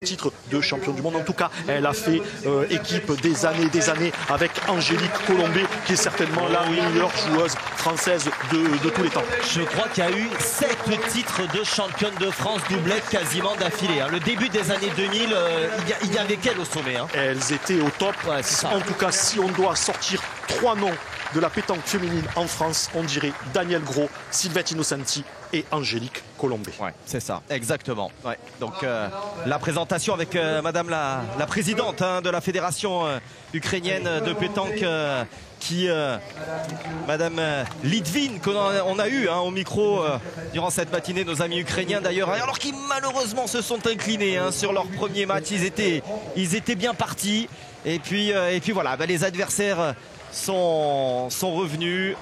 titre de champion du monde. En tout cas, elle a fait équipe des années avec Angélique Colombet, qui est certainement la meilleure joueuse française de tous les temps. Je crois qu'il y a eu 7 titres de championne de France doublette quasiment d'affilée. Le début des années 2000, il y avait qu'elle au sommet. Elles étaient au top. Ouais, en tout cas, si on doit sortir 3 noms de la pétanque féminine en France, on dirait Danielle Gros, Sylvette Innocenti et Angélique Colombet. Ouais, c'est ça, exactement. Ouais. Donc la présentation avec Madame la présidente de la fédération ukrainienne de pétanque, Madame Litvin, qu'on a eu au micro durant cette matinée, nos amis ukrainiens d'ailleurs, alors qu'ils malheureusement se sont inclinés sur leur premier match. Ils étaient bien partis. Et puis voilà, les adversaires sont revenus.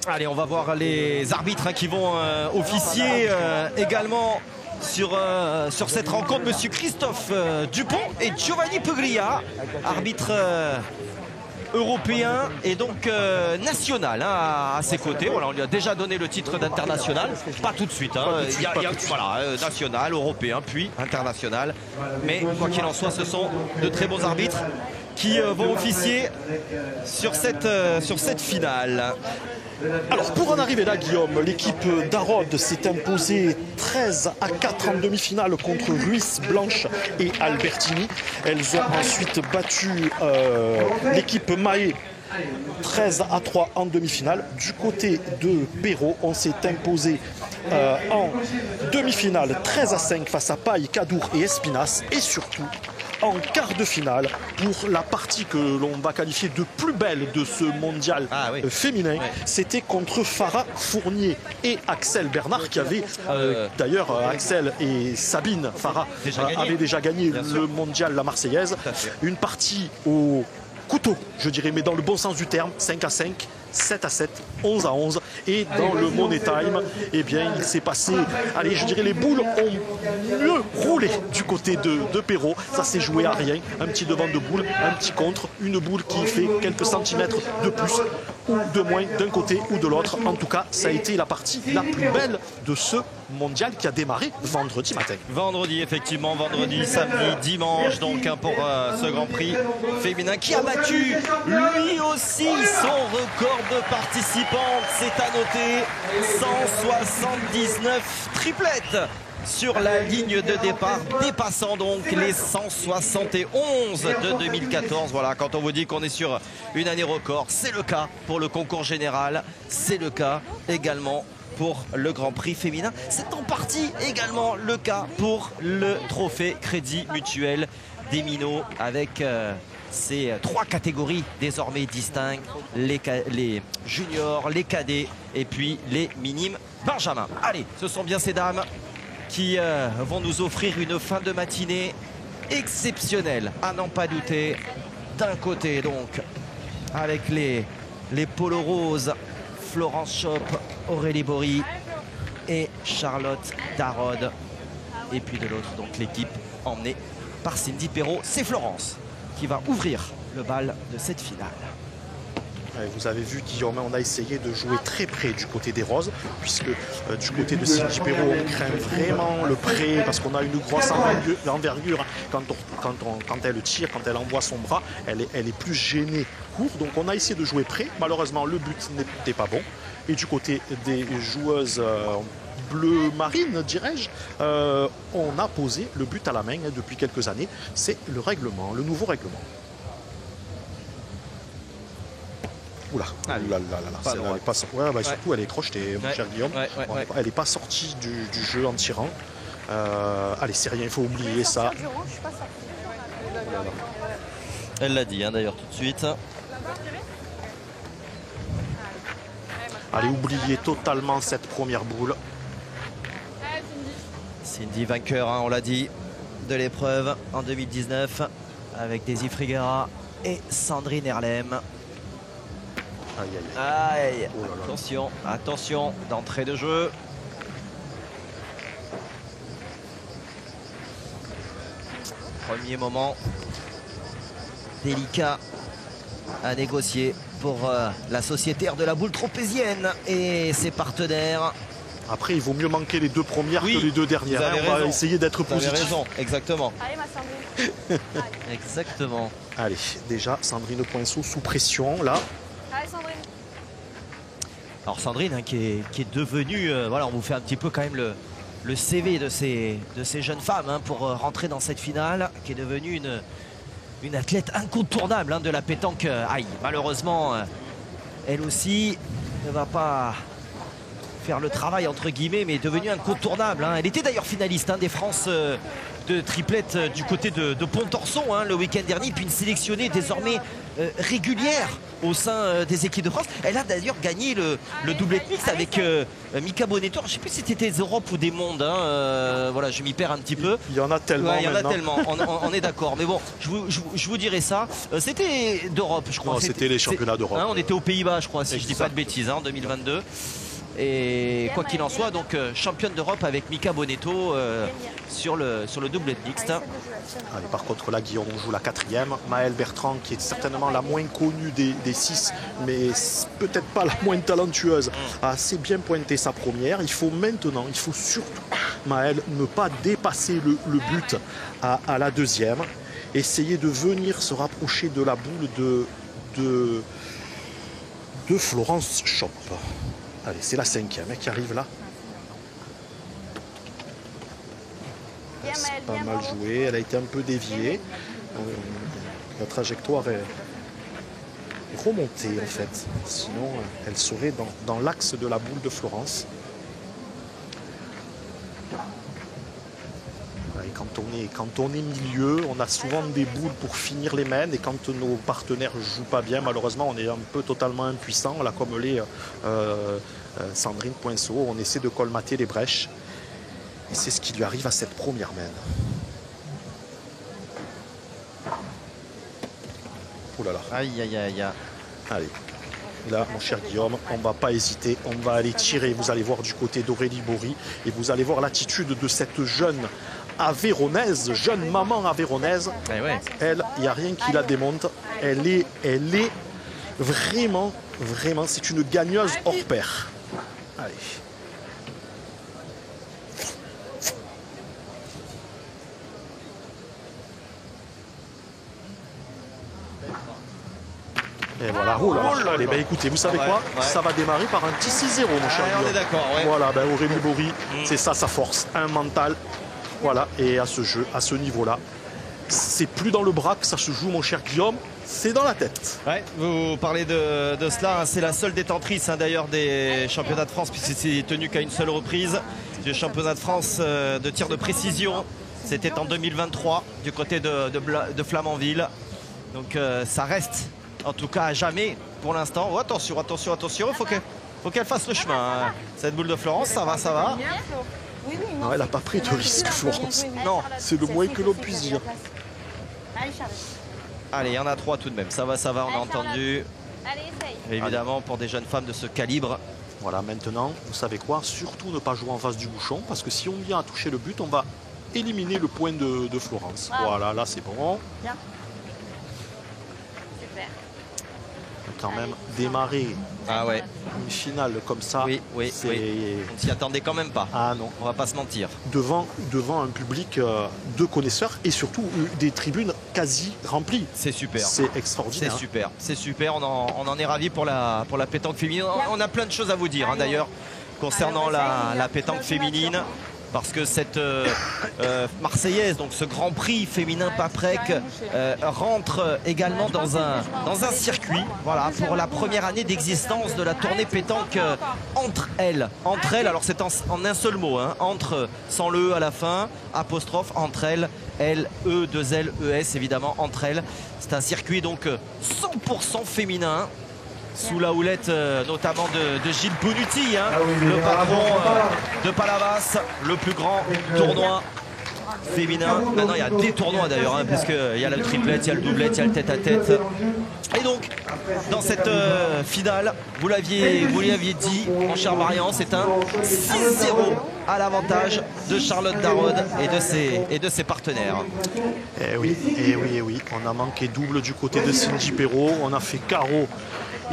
Allez, on va voir les arbitres qui vont officier également sur cette rencontre. Monsieur Christophe Dupont et Giovanni Puglia, arbitre européen et donc national à ses côtés. Voilà, on lui a déjà donné le titre d'international, pas tout de suite. Voilà, national, européen, puis international. Mais quoi qu'il en soit, ce sont de très bons arbitres qui vont officier sur cette finale. Alors pour en arriver là, Guillaume, l'équipe d'Arod s'est imposée 13-4 en demi-finale contre Ruiz Blanche et Albertini. Elles ont ensuite battu l'équipe Mahé 13-3 en demi-finale. Du côté de Perrault, on s'est imposé en demi-finale 13-5 face à Paille, Cadour et Espinas. Et surtout en quart de finale pour la partie que l'on va qualifier de plus belle de ce mondial féminin. C'était contre Farah Fournier et Axel Bernard qui avaient d'ailleurs Axel et Sabine Farah avaient déjà gagné le mondial, la Marseillaise. Une partie au couteau, je dirais, mais dans le bon sens du terme, 5-5. 7-7, 11-11, et dans le Money Time, eh bien, il s'est passé, allez, je dirais, les boules ont mieux roulé du côté de Perrault. Ça s'est joué à rien, un petit devant de boule, un petit contre, une boule qui fait quelques centimètres de plus ou de moins d'un côté ou de l'autre. En tout cas, ça a été la partie la plus belle de ce mondial qui a démarré vendredi matin. Vendredi, effectivement, vendredi, samedi, dimanche, donc pour ce Grand Prix féminin qui a battu lui aussi son record de participantes, c'est à noter, 179 triplettes sur la ligne de départ, dépassant donc les 171 de 2014. Voilà, quand on vous dit qu'on est sur une année record, c'est le cas pour le concours général, c'est le cas également pour le Grand Prix féminin. C'est en partie également le cas pour le trophée Crédit Mutuel des Minots avec ces 3 catégories désormais distinctes, les juniors, les cadets et puis les minimes benjamins. Allez, ce sont bien ces dames qui vont nous offrir une fin de matinée exceptionnelle, à n'en pas douter. D'un côté donc, avec les polos roses, Florence Chop, Aurélie Bory et Charlotte Darod. Et puis de l'autre, donc l'équipe emmenée par Cindy Perrault. C'est Florence qui va ouvrir le bal de cette finale. Vous avez vu, Guillaume, on a essayé de jouer très près du côté des roses, puisque du côté de Cindy Perrault, on craint vraiment le près, parce qu'on a une grosse envergure. Quand elle tire, quand elle envoie son bras, elle est plus gênée court. Donc on a essayé de jouer près. Malheureusement, le but n'était pas bon. Et du côté des joueuses bleu marine, dirais-je, on a posé le but à la main depuis quelques années. C'est le règlement, le nouveau règlement. Oula, elle est pas, surtout elle est crochetée, mon cher Guillaume. Elle n'est pas sortie du jeu en tirant. Allez, c'est rien, il faut oublier ça. Elle l'a dit d'ailleurs tout de suite. Allez, oubliez totalement cette première boule. Cindy vainqueur, on l'a dit, de l'épreuve en 2019 avec Daisy Friguera et Sandrine Erlem. Aïe, aïe, aïe. Oh là là. Attention, attention, d'entrée de jeu. Premier moment délicat à négocier pour la sociétaire de la boule tropézienne et ses partenaires. Après, il vaut mieux manquer les 2 premières Oui, que les 2 dernières. vous avez On va raison. essayer d'être Vous avez positif. raison, exactement. Allez, ma Sandrine. Exactement. Allez, déjà, Sandrine Poinceau sous pression, là. Allez, Sandrine. Alors Sandrine hein, qui est devenue, voilà, on vous fait un petit peu quand même le CV de ces jeunes femmes hein, pour rentrer dans cette finale, qui est devenue une athlète incontournable hein, de la pétanque. Aïe, malheureusement, elle aussi ne va pas faire le travail entre guillemets, mais est devenue incontournable. Hein. Elle était d'ailleurs finaliste hein, des France de triplette du côté de Pontorson hein, le week-end dernier, puis une sélectionnée désormais régulière au sein des équipes de France. Elle a d'ailleurs gagné le doublet mixte avec Mika Bonetto. Je ne sais plus si c'était des Europes ou des mondes. Hein, voilà, je m'y perds un petit peu. Il y en a tellement. Ouais, il y en a maintenant. tellement, on est d'accord. Mais bon, je vous dirai ça. C'était d'Europe, je crois. Non, c'était les championnats d'Europe. Hein, on était aux Pays-Bas, je crois, si je dis pas de Exact. bêtises, hein, en 2022. Et quoi qu'il en soit, donc championne d'Europe avec Mika Bonetto sur le doublet mixte. Allez, par contre, là, Guillaume, on joue la 4e. Maëlle Bertrand, qui est certainement la moins connue des 6, mais peut-être pas la moins talentueuse, a assez bien pointé sa première. Il faut maintenant, il faut surtout, Maëlle, ne pas dépasser le but à la 2e. Essayer de venir se rapprocher de la boule de Florence Schopp. Allez, c'est la 5e qui arrive là. C'est pas mal joué, elle a été un peu déviée. La trajectoire est remontée en fait. Sinon, elle serait dans l'axe de la boule de Florence. Et quand on est milieu, on a souvent des boules pour finir les mains. Et quand nos partenaires ne jouent pas bien, malheureusement, on est un peu totalement impuissant. Là, comme l'est Sandrine Poinceau, on essaie de colmater les brèches. Et c'est ce qui lui arrive à cette première main. Oh là là. Aïe, aïe, aïe, aïe. Allez. Là, mon cher Guillaume, on ne va pas hésiter. On va aller tirer. Vous allez voir du côté d'Aurélie Bory. Et vous allez voir l'attitude de cette jeune Aveyronnaise, jeune maman aveyronnaise. Eh ouais. Elle, il n'y a rien qui la démonte. Elle est vraiment, c'est une gagneuse hors pair. Allez. Et voilà, oh là là. Allez, ben écoutez, vous savez Ouais, quoi ouais. Ça va démarrer par un petit 6-0, mon cher Ouais, on est Guillaume. d'accord, ouais. Voilà, ben Aurélie Bory, c'est ça sa force, un mental. Voilà, et à ce jeu, à ce niveau-là, c'est plus dans le bras que ça se joue, mon cher Guillaume, c'est dans la tête. Ouais, vous parlez de cela, hein. C'est la seule détentrice hein, d'ailleurs des championnats de France, puisque c'est tenu qu'à une seule reprise du championnat de France de tir de précision. C'était en 2023 du côté de Flamanville. Donc ça reste en tout cas à jamais pour l'instant. Oh, attention, attention, attention, faut qu'elle fasse le chemin. Hein. Cette boule de Florence, ça va, ça va. Oui, oui, Non, elle n'a pas pris de risque, Florence. Non, c'est le moins que l'on puisse dire. Allez, Charles. allez, il y en a 3 tout de même. Ça va, on a entendu. Allez, essaye. Évidemment, pour des jeunes femmes de ce calibre. Voilà, maintenant, vous savez quoi? Surtout ne pas jouer en face du bouchon, parce que si on vient à toucher le but, on va éliminer le point de Florence. Wow. Voilà, là c'est bon. Bien. Super. Quand même, démarrer Ah ouais, une finale comme ça, oui, oui, c'est oui. On s'y attendait quand même pas. ah non, On va pas se mentir. devant un public de connaisseurs et surtout des tribunes quasi remplies. C'est super. C'est C'est extraordinaire. super, c'est super, on en est ravis pour la pétanque féminine. On a plein de choses à vous dire hein, d'ailleurs concernant la pétanque féminine. Parce que cette Marseillaise, donc ce Grand Prix féminin Paprec, rentre également dans un circuit. Voilà, pour la première année d'existence de la tournée pétanque entre elles. Entre elles, alors c'est en un seul mot, hein, entre, sans le E à la fin, apostrophe, entre elles, L, E, 2 L, E, S, évidemment, entre elles. C'est un circuit donc 100% féminin. Sous la houlette notamment de Gilles Bonutti, hein, le patron de Palavas, le plus grand tournoi féminin. Maintenant il y a des tournois d'ailleurs, hein, parce qu'il y a le triplette, il y a le doublette, il y a le tête-à-tête. Et donc dans cette finale, vous l'aviez dit, mon cher Marian, c'est un 6-0 à l'avantage de Charlotte Darod et de ses partenaires. Eh oui, eh oui, eh oui. On a manqué double du côté de Cindy Perrault, on a fait carreau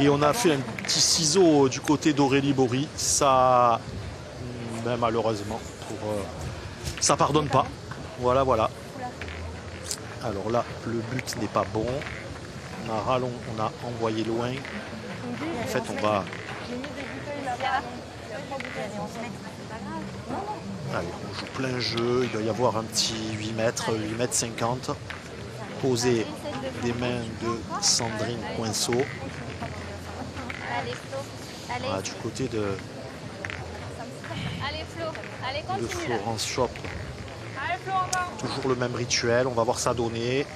et on a fait un petit ciseau du côté d'Aurélie Bory. Ça mais malheureusement, ça pardonne pas. Voilà, voilà. Alors là, le but n'est pas bon. On a envoyé loin. En fait, on va... Allez, on joue plein jeu. Il doit y avoir un petit 8 mètres, 8 mètres 50. Posé des mains de Sandrine Coinceau. Voilà, du côté de Florence Schopf. Toujours le même rituel. On va voir ça donner.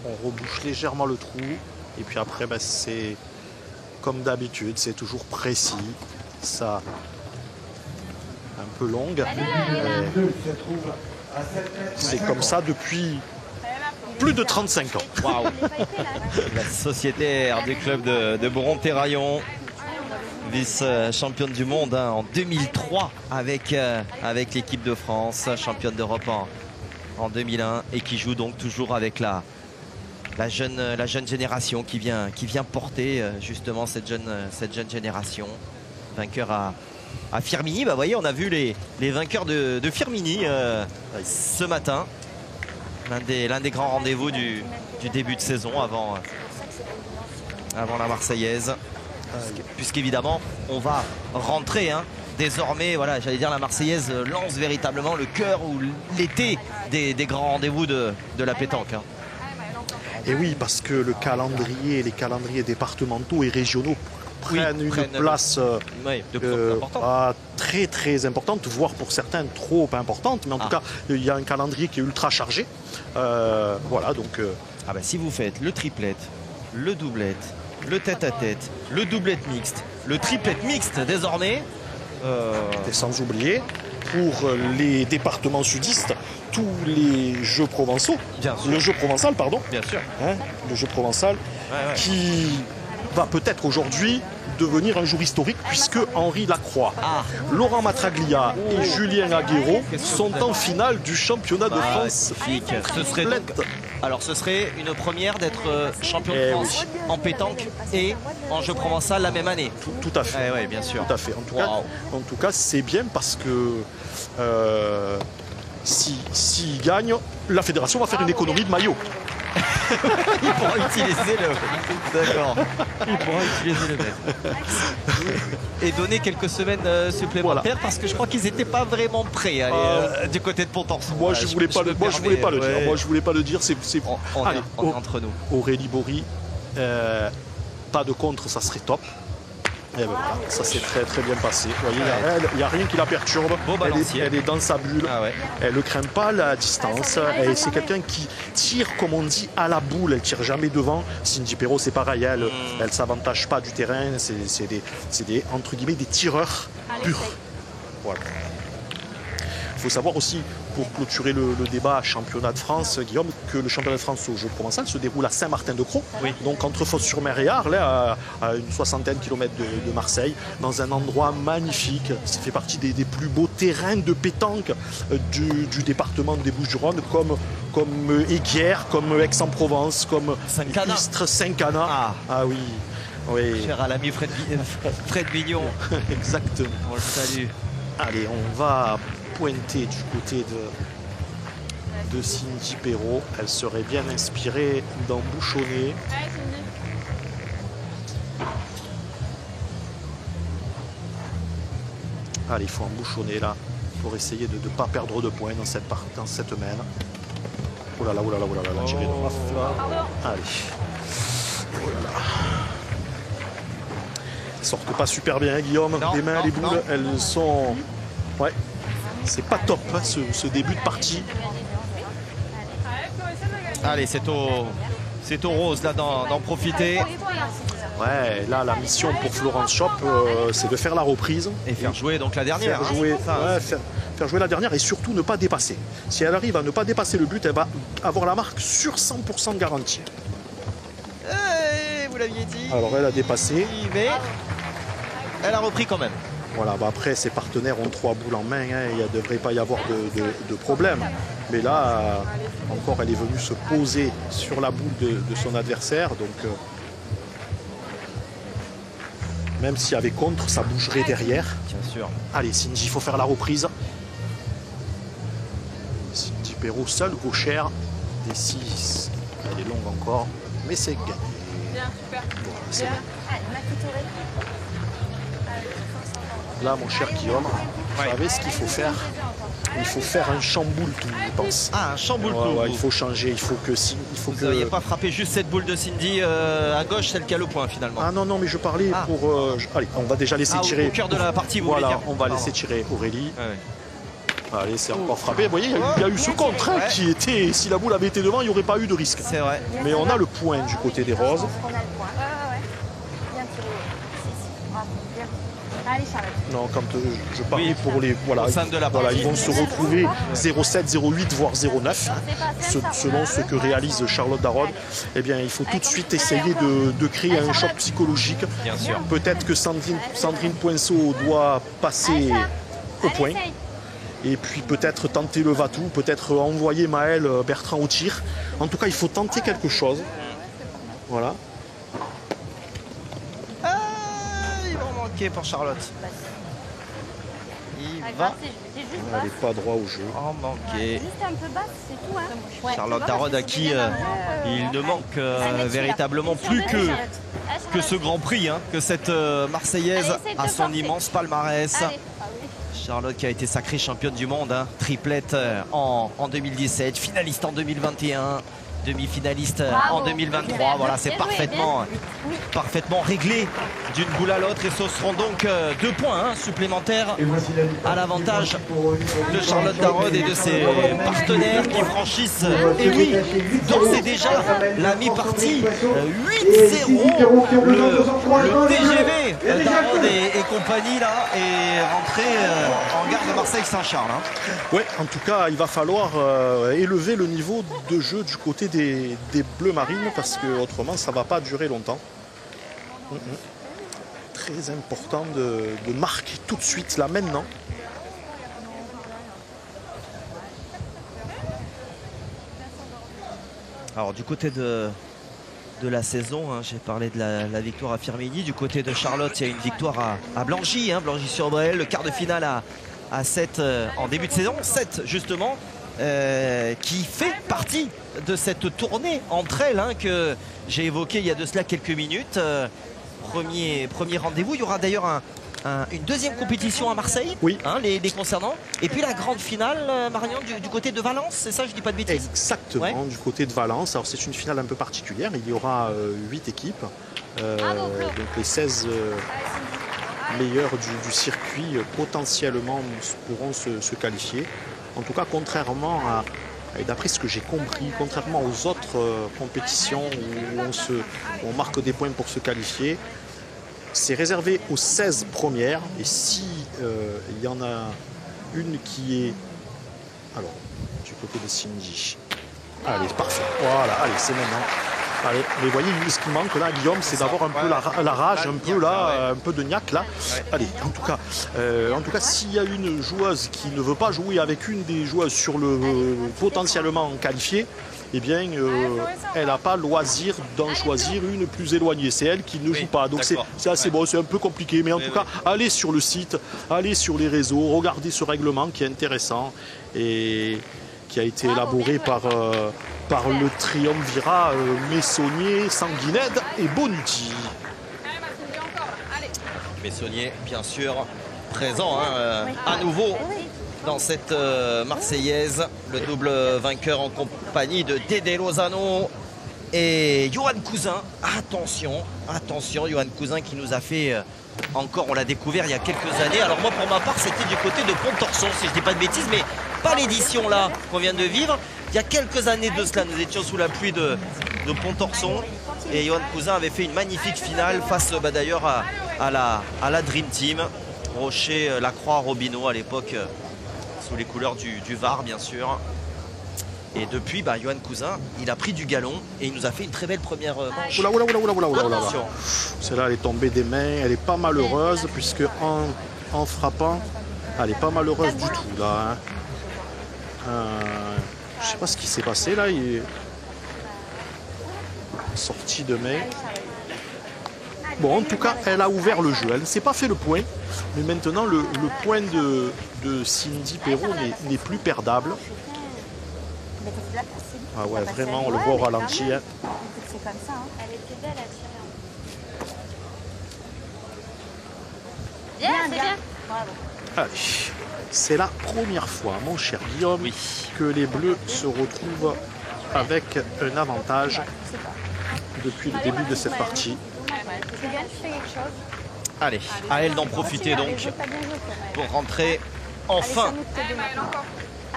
On rebouche légèrement le trou. Et puis après, ben, c'est comme d'habitude. C'est toujours précis. Ça, un peu longue. C'est comme ça depuis plus de 35 ans. Waouh. La sociétaire du club de Boron-Terraillon, vice-championne du monde hein, en 2003 avec l'équipe de France, championne d'Europe en 2001 et qui joue donc toujours avec la jeune génération qui vient porter justement cette jeune génération. Vainqueur à Firminy, bah, vous voyez, on a vu les vainqueurs de Firminy ce matin. L'un des grands rendez-vous du début de saison avant la Marseillaise. Puisqu'évidemment, on va rentrer désormais, voilà, j'allais dire la Marseillaise lance véritablement le cœur ou l'été des grands rendez-vous de la pétanque. Hein. Et oui, parce que les calendriers départementaux et régionaux prennent une place très très importante, voire pour certains trop importante, mais en tout cas il y a un calendrier qui est ultra chargé. Voilà, donc si vous faites le triplette, le doublette, le tête-à-tête, le doublette mixte, le triplette mixte désormais, et sans oublier pour les départements sudistes tous les jeux provençaux, le jeu provençal pardon, bien sûr, le jeu provençal qui va peut-être aujourd'hui devenir un jour historique puisque Henri Lacroix, Laurent Matraglia et Julien Aguero sont en finale du championnat de France. Ce serait une première d'être champion de France en pétanque et en jeu provençal la même année. Tout à fait. Oui, bien sûr. Tout à fait. En tout cas, c'est bien parce que s'il gagne, la fédération va faire une économie de maillots. Il pourra utiliser D'accord. Il pourra utiliser le maître. Et donner quelques semaines supplémentaires parce que je crois qu'ils n'étaient pas vraiment prêts à aller du côté de Pontorson. Moi, je voulais pas le dire. Moi, je voulais pas le dire. Allez, on est entre nous. Aurélie Bory, pas de contre, ça serait top. Et ben voilà, ça s'est très très bien passé. Vous voyez, il n'y a rien qui la perturbe. Elle est dans sa bulle. Elle ne craint pas la distance. C'est quelqu'un qui tire, comme on dit, à la boule. Elle ne tire jamais devant. Cindy Perrault, c'est pareil. Elle ne s'avantage pas du terrain. C'est des, entre guillemets, des tireurs purs. Voilà. Il faut savoir aussi, pour clôturer le débat championnat de France, Guillaume, que le championnat de France au jeu provençal se déroule à Saint-Martin-de-Crau, donc entre Fos-sur-Mer et Arles, à une 60aine de kilomètres de Marseille, dans un endroit magnifique. Ça fait partie des plus beaux terrains de pétanque du département des Bouches-du-Rhône, comme Aiguière, comme Aix-en-Provence, comme Istres, Saint-Cana. Ah oui. Oui. Cher à l'ami Fred Bignon. Exactement. On le salue. Allez, on va pointer du côté de Cindy Perrault. Elle serait bien inspirée d'embouchonner. Allez, il faut embouchonner là pour essayer de ne pas perdre de points dans cette main. Oh là là, oh là là, oh là là, tiré dans la flamme. Allez. Oh là là. Elles sortent pas super bien, Guillaume. Les mains, les boules, elles sont... Ouais. C'est pas top ce début de partie. Allez, c'est au rose là d'en profiter. Ouais, là la mission pour Florence Schopf, c'est de faire la reprise. Et faire jouer donc la dernière. Faire jouer la dernière et surtout ne pas dépasser. Si elle arrive à ne pas dépasser le but, elle va avoir la marque sur 100% de garantie. Vous l'aviez dit. Alors elle a dépassé. Mais elle a repris quand même. Voilà, après ses partenaires ont 3 boules en main, il ne devrait pas y avoir de problème. Mais là, encore, elle est venue se poser sur la boule de son adversaire. Donc, Même s'il y avait contre, ça bougerait derrière. Bien sûr. Allez, Cindy, il faut faire la reprise. Cindy Perrault, seule gauchère des 6. Elle est longue encore, mais c'est gagné. Bien, super. Voilà, c'est Bien. bon. Allez, Macky Touré. Là, mon cher Guillaume, vous savez ce qu'il faut faire? Il faut faire un chamboule tout, je pense. Ah, un chamboule Ouais, tout. ouais, il faut changer, il faut que... Vous n'auriez pas frappé juste cette boule de Cindy à gauche, celle qui a le point finalement. Ah non, non, mais je parlais Ah. pour... Allez, on va déjà laisser tirer... Au cœur de la partie, vous Voilà, voulez dire. on va Pardon. laisser tirer Aurélie. Ouais, ouais. Allez, c'est encore frappé. Vous voyez, il y a eu ce contre hein, Ouais. qui était... Si la boule avait été devant, il n'y aurait pas eu de risque. C'est vrai. Mais on a le point du côté des roses. On a le point. Ouais. Bien tiré. Si. Bravo. Bien. Allez, Charlotte. Non, quand je parlais Oui, pour les... Voilà, au sein de la voilà, partie. ils vont se retrouver 0,7, 0,8, voire 0,9. Selon ce que réalise Charlotte Darod. Eh bien, il faut tout de suite essayer de créer un choc psychologique. Bien sûr. Peut-être que Sandrine Poinceau doit passer au point. Et puis peut-être tenter le Vatou, peut-être envoyer Maël Bertrand au tir. En tout cas, il faut tenter quelque chose. Voilà. Il va en manquer pour Charlotte. Il Ah, va grave, c'est juste Elle basse. n'est pas droit au jeu. en manquer. Juste un peu basse, c'est tout. Hein. Ouais, Charlotte tu vois, Darod à parce que qui c'est bien, il ne manque véritablement Sur plus deux, Charlotte. Allez, que ce Charlotte. Grand Prix, hein, que cette Marseillaise Allez, essaye de a son forcer. immense palmarès. Allez. Ah oui. Charlotte qui a été sacrée championne du monde, hein, triplette en 2017, finaliste en 2021, demi-finaliste Bravo. en 2023. Bien, Voilà, c'est bien joué, parfaitement, bien. parfaitement réglé d'une boule à l'autre et ce seront donc 2 points hein, supplémentaires à l'avantage de Charlotte Darod et de ses partenaires qui franchissent, et oui, d'ores et déjà la mi-partie 8-0. Le TGV Darod et compagnie là est rentré en gare de Marseille-Saint-Charles. Hein. Ouais, en tout cas, il va falloir élever le niveau de jeu du côté des Bleus Marines parce que autrement, ça ne va pas durer longtemps. Très important de marquer tout de suite là maintenant. Alors du côté de la saison, hein, j'ai parlé de la victoire à Firminy. Du côté de Charlotte, il y a une victoire à Blangy, hein, Blangy-sur-Bréal, le quart de finale à 7 en début de saison, 7 justement, qui fait partie de cette tournée entre elles hein, que j'ai évoqué il y a de cela quelques minutes. Premier rendez-vous, il y aura d'ailleurs une deuxième compétition à Marseille, Oui. hein, les concernant. Et puis la grande finale, Marion, du côté de Valence, c'est ça, je dis pas de bêtises? Exactement, Ouais. du côté de Valence. Alors c'est une finale un peu particulière. Il y aura 8 équipes. Donc les 16 meilleurs du circuit potentiellement pourront se qualifier. En tout cas, contrairement à... Et d'après ce que j'ai compris, contrairement aux autres compétitions où on marque des points pour se qualifier, c'est réservé aux 16 premières. Et si il y en a une qui est... Alors, du côté de Cindy. Allez, parfait. Voilà, allez, c'est maintenant. Allez, mais vous voyez, ce qui manque là, Guillaume, c'est d'avoir un peu la rage, un peu là, un peu de niaque là. Allez, en tout cas, s'il y a une joueuse qui ne veut pas jouer avec une des joueuses sur le potentiellement qualifié, eh bien, elle n'a pas loisir d'en choisir une plus éloignée. C'est elle qui ne joue pas. Donc c'est assez bon, c'est un peu compliqué. Mais en tout cas, allez sur le site, allez sur les réseaux, regardez ce règlement qui est intéressant et qui a été élaboré par le triumvirat Messonnier, Sanguinède et Bonucci. Messonnier, bien sûr, présent hein, à nouveau dans cette Marseillaise. Le double vainqueur en compagnie de Dédé Lozano et Johan Cousin. Attention, Johan Cousin qui nous a fait encore, on l'a découvert il y a quelques années. Alors moi pour ma part c'était du côté de Pont-Torson si je dis pas de bêtises, mais pas l'édition là qu'on vient de vivre. Il y a quelques années de cela, nous étions sous la pluie de Pont-Torson et Johan Cousin avait fait une magnifique finale face d'ailleurs à la Dream Team. Rocher, Lacroix, Robineau à l'époque sous les couleurs du Var bien sûr. Et depuis, Johan Cousin, il a pris du galon et il nous a fait une très belle première manche. Oula. Attention. Celle-là, elle est tombée des mains. Elle n'est pas malheureuse puisque en frappant, elle n'est pas malheureuse du tout là. Je ne sais pas ce qui s'est passé là. Il est sorti de main. Bon, en tout cas, elle a ouvert le jeu. Elle ne s'est pas fait le point. Mais maintenant, le point de Cindy Perrault n'est plus perdable. Mais t'as fait de la place, Cindy. Ah ouais, T'as vraiment, passé on le à- voit au Ouais, mais ralenti. quand même. Hein. C'est comme ça. Hein. Elle était belle à tirer. Bien, c'est bien. Bravo. Allez, c'est la première fois, mon cher Guillaume, Oui. que les Bleus se retrouvent avec un avantage Je sais pas. depuis le début de cette partie. Tu gagnes, tu fais quelque chose. Allez, à elle d'en profiter donc T'as bien joué, toi, Maëlle. pour rentrer Allez, enfin c'est à nous de t'aider maintenant.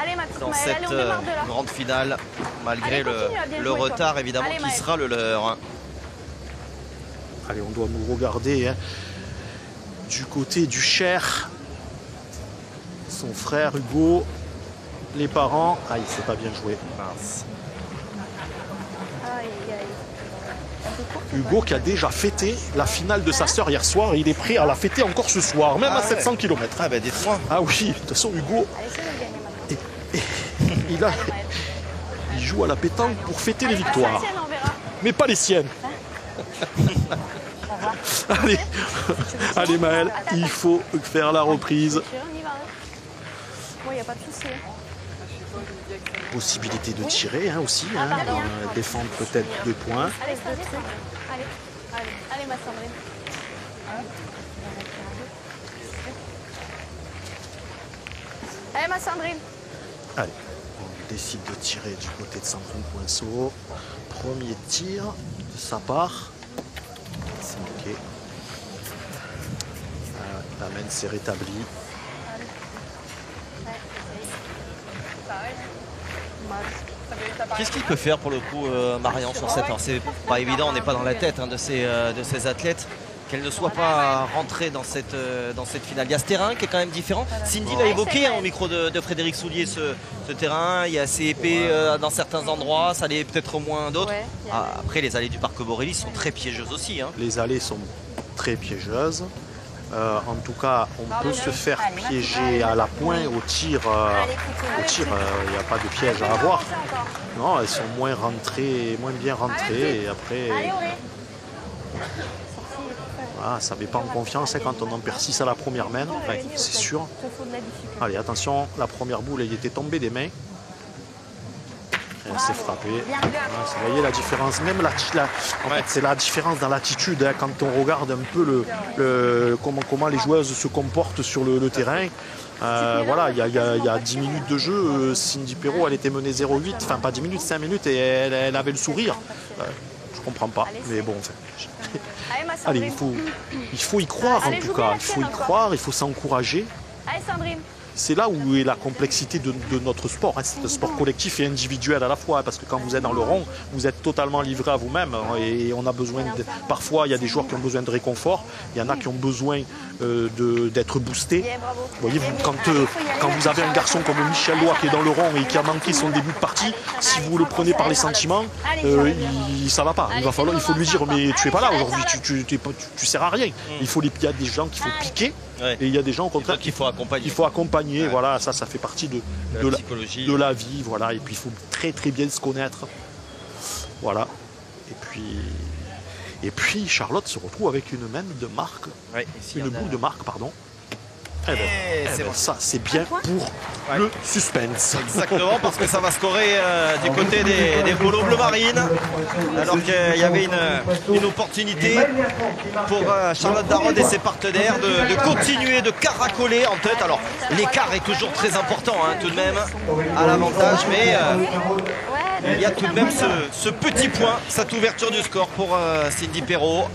Allez, ma petite dans Maëlle, cette allez, on démarre de là. grande finale, malgré Allez, continue à bien le jouer, toi. retard évidemment Allez, qui Maëlle. sera le leur. Allez, on doit nous regarder hein, du côté du Cher. Son frère Hugo, les parents. Ah, il s'est pas bien joué. Mince. Aïe, aïe. Un peu court, Hugo qui a déjà fêté la finale de sa sœur hier soir et il est prêt à la fêter encore ce soir, même Ah à 700 km. Ah ben dites-moi. Ah oui, de toute façon Hugo, allez, c'est de gagner maintenant. il, a, Allez, Maëlle. il joue à la pétanque pour fêter les Allez, passe victoires, la tienne, on verra. mais pas les siennes. Allez, allez Maëlle, il faut faire la reprise. On y va. Hein. Bon, il n'y a pas de souci. Hein. Possibilité de tirer hein, aussi, hein, défendre peut-être 2 points. Allez, Sandrine. Allez, allez, allez, ma Sandrine. Allez, ma Sandrine. Allez, on décide de tirer du côté de Sandrine Poinceau. Premier tir de sa part. C'est ok. La main s'est rétablie. Qu'est-ce qu'il peut faire pour le coup Marion sur cette heure? C'est pas évident, on n'est pas dans la tête hein, de ces athlètes. Qu'elle ne soit pas rentrée dans cette finale. Il y a ce terrain qui est quand même différent. Cindy l'a évoqué hein, au micro de Frédéric Soulier, ce terrain. Il est assez épais dans certains endroits, ça l'est peut-être moins d'autres. Ouais, Après, les allées du parc Borély sont très piégeuses aussi. Hein. Les allées sont très piégeuses. En tout cas, on peut se faire piéger à la pointe au tir. Il n'y a pas de piège à avoir. Non, elles sont moins rentrées, moins bien rentrées. Et après, Allez, Auré. voilà, ça ne met pas en confiance hein, quand on en perd 6 à la première main. Enfin, c'est sûr. Il te faut de la difficulté. Allez, attention, la première boule, elle était tombée des mains. Elle s'est frappée. Bien. Vous voyez la différence, même en fait, c'est la différence dans l'attitude hein, quand on regarde un peu comment les joueuses se comportent sur le terrain. Voilà, il y a 10 minutes de jeu, Cindy Perrault, elle était menée 0,8, enfin pas 10 minutes, 5 minutes et elle avait le sourire. Je comprends pas, mais bon, enfin, Allez, ma allez, Sandrine. il faut y croire en Allez, tout joue cas, bien il faut la y tienne croire, il faut s'encourager. Allez, Sandrine. C'est là où est la complexité de notre sport. Hein. C'est un sport collectif et individuel à la fois. Parce que quand vous êtes dans le rond, vous êtes totalement livré à vous-même. Et on a besoin parfois, il y a des joueurs qui ont besoin de réconfort. Il y en a qui ont besoin d'être boostés. Bien, bravo. Vous voyez, quand vous avez un garçon comme Michel Loire qui est dans le rond et qui a manqué son début de partie, si vous le prenez par les sentiments, ça va pas. Il faut lui dire, mais tu es pas là aujourd'hui, tu sers à rien. Il y a des gens qu'il faut piquer. Ouais. Et il y a des gens au contraire qu'il faut accompagner. Il faut accompagner, Ouais. voilà, ça fait partie de psychologie. de la vie, voilà. Et puis il faut très très bien se connaître, voilà. Et puis Charlotte se retrouve avec une main de marque, Ouais, ici, une on a- boule de marque, pardon. c'est bon. Ça c'est bien pour le suspense. Exactement, parce que ça va scorer du côté des polos bleu marine. Alors qu'il y avait une opportunité pour Charlotte Darod et ses partenaires de continuer de caracoler en tête. Alors l'écart est toujours très important hein, tout de même à l'avantage, mais il y a tout de même ce petit point, cette ouverture du score pour Cindy Perrault,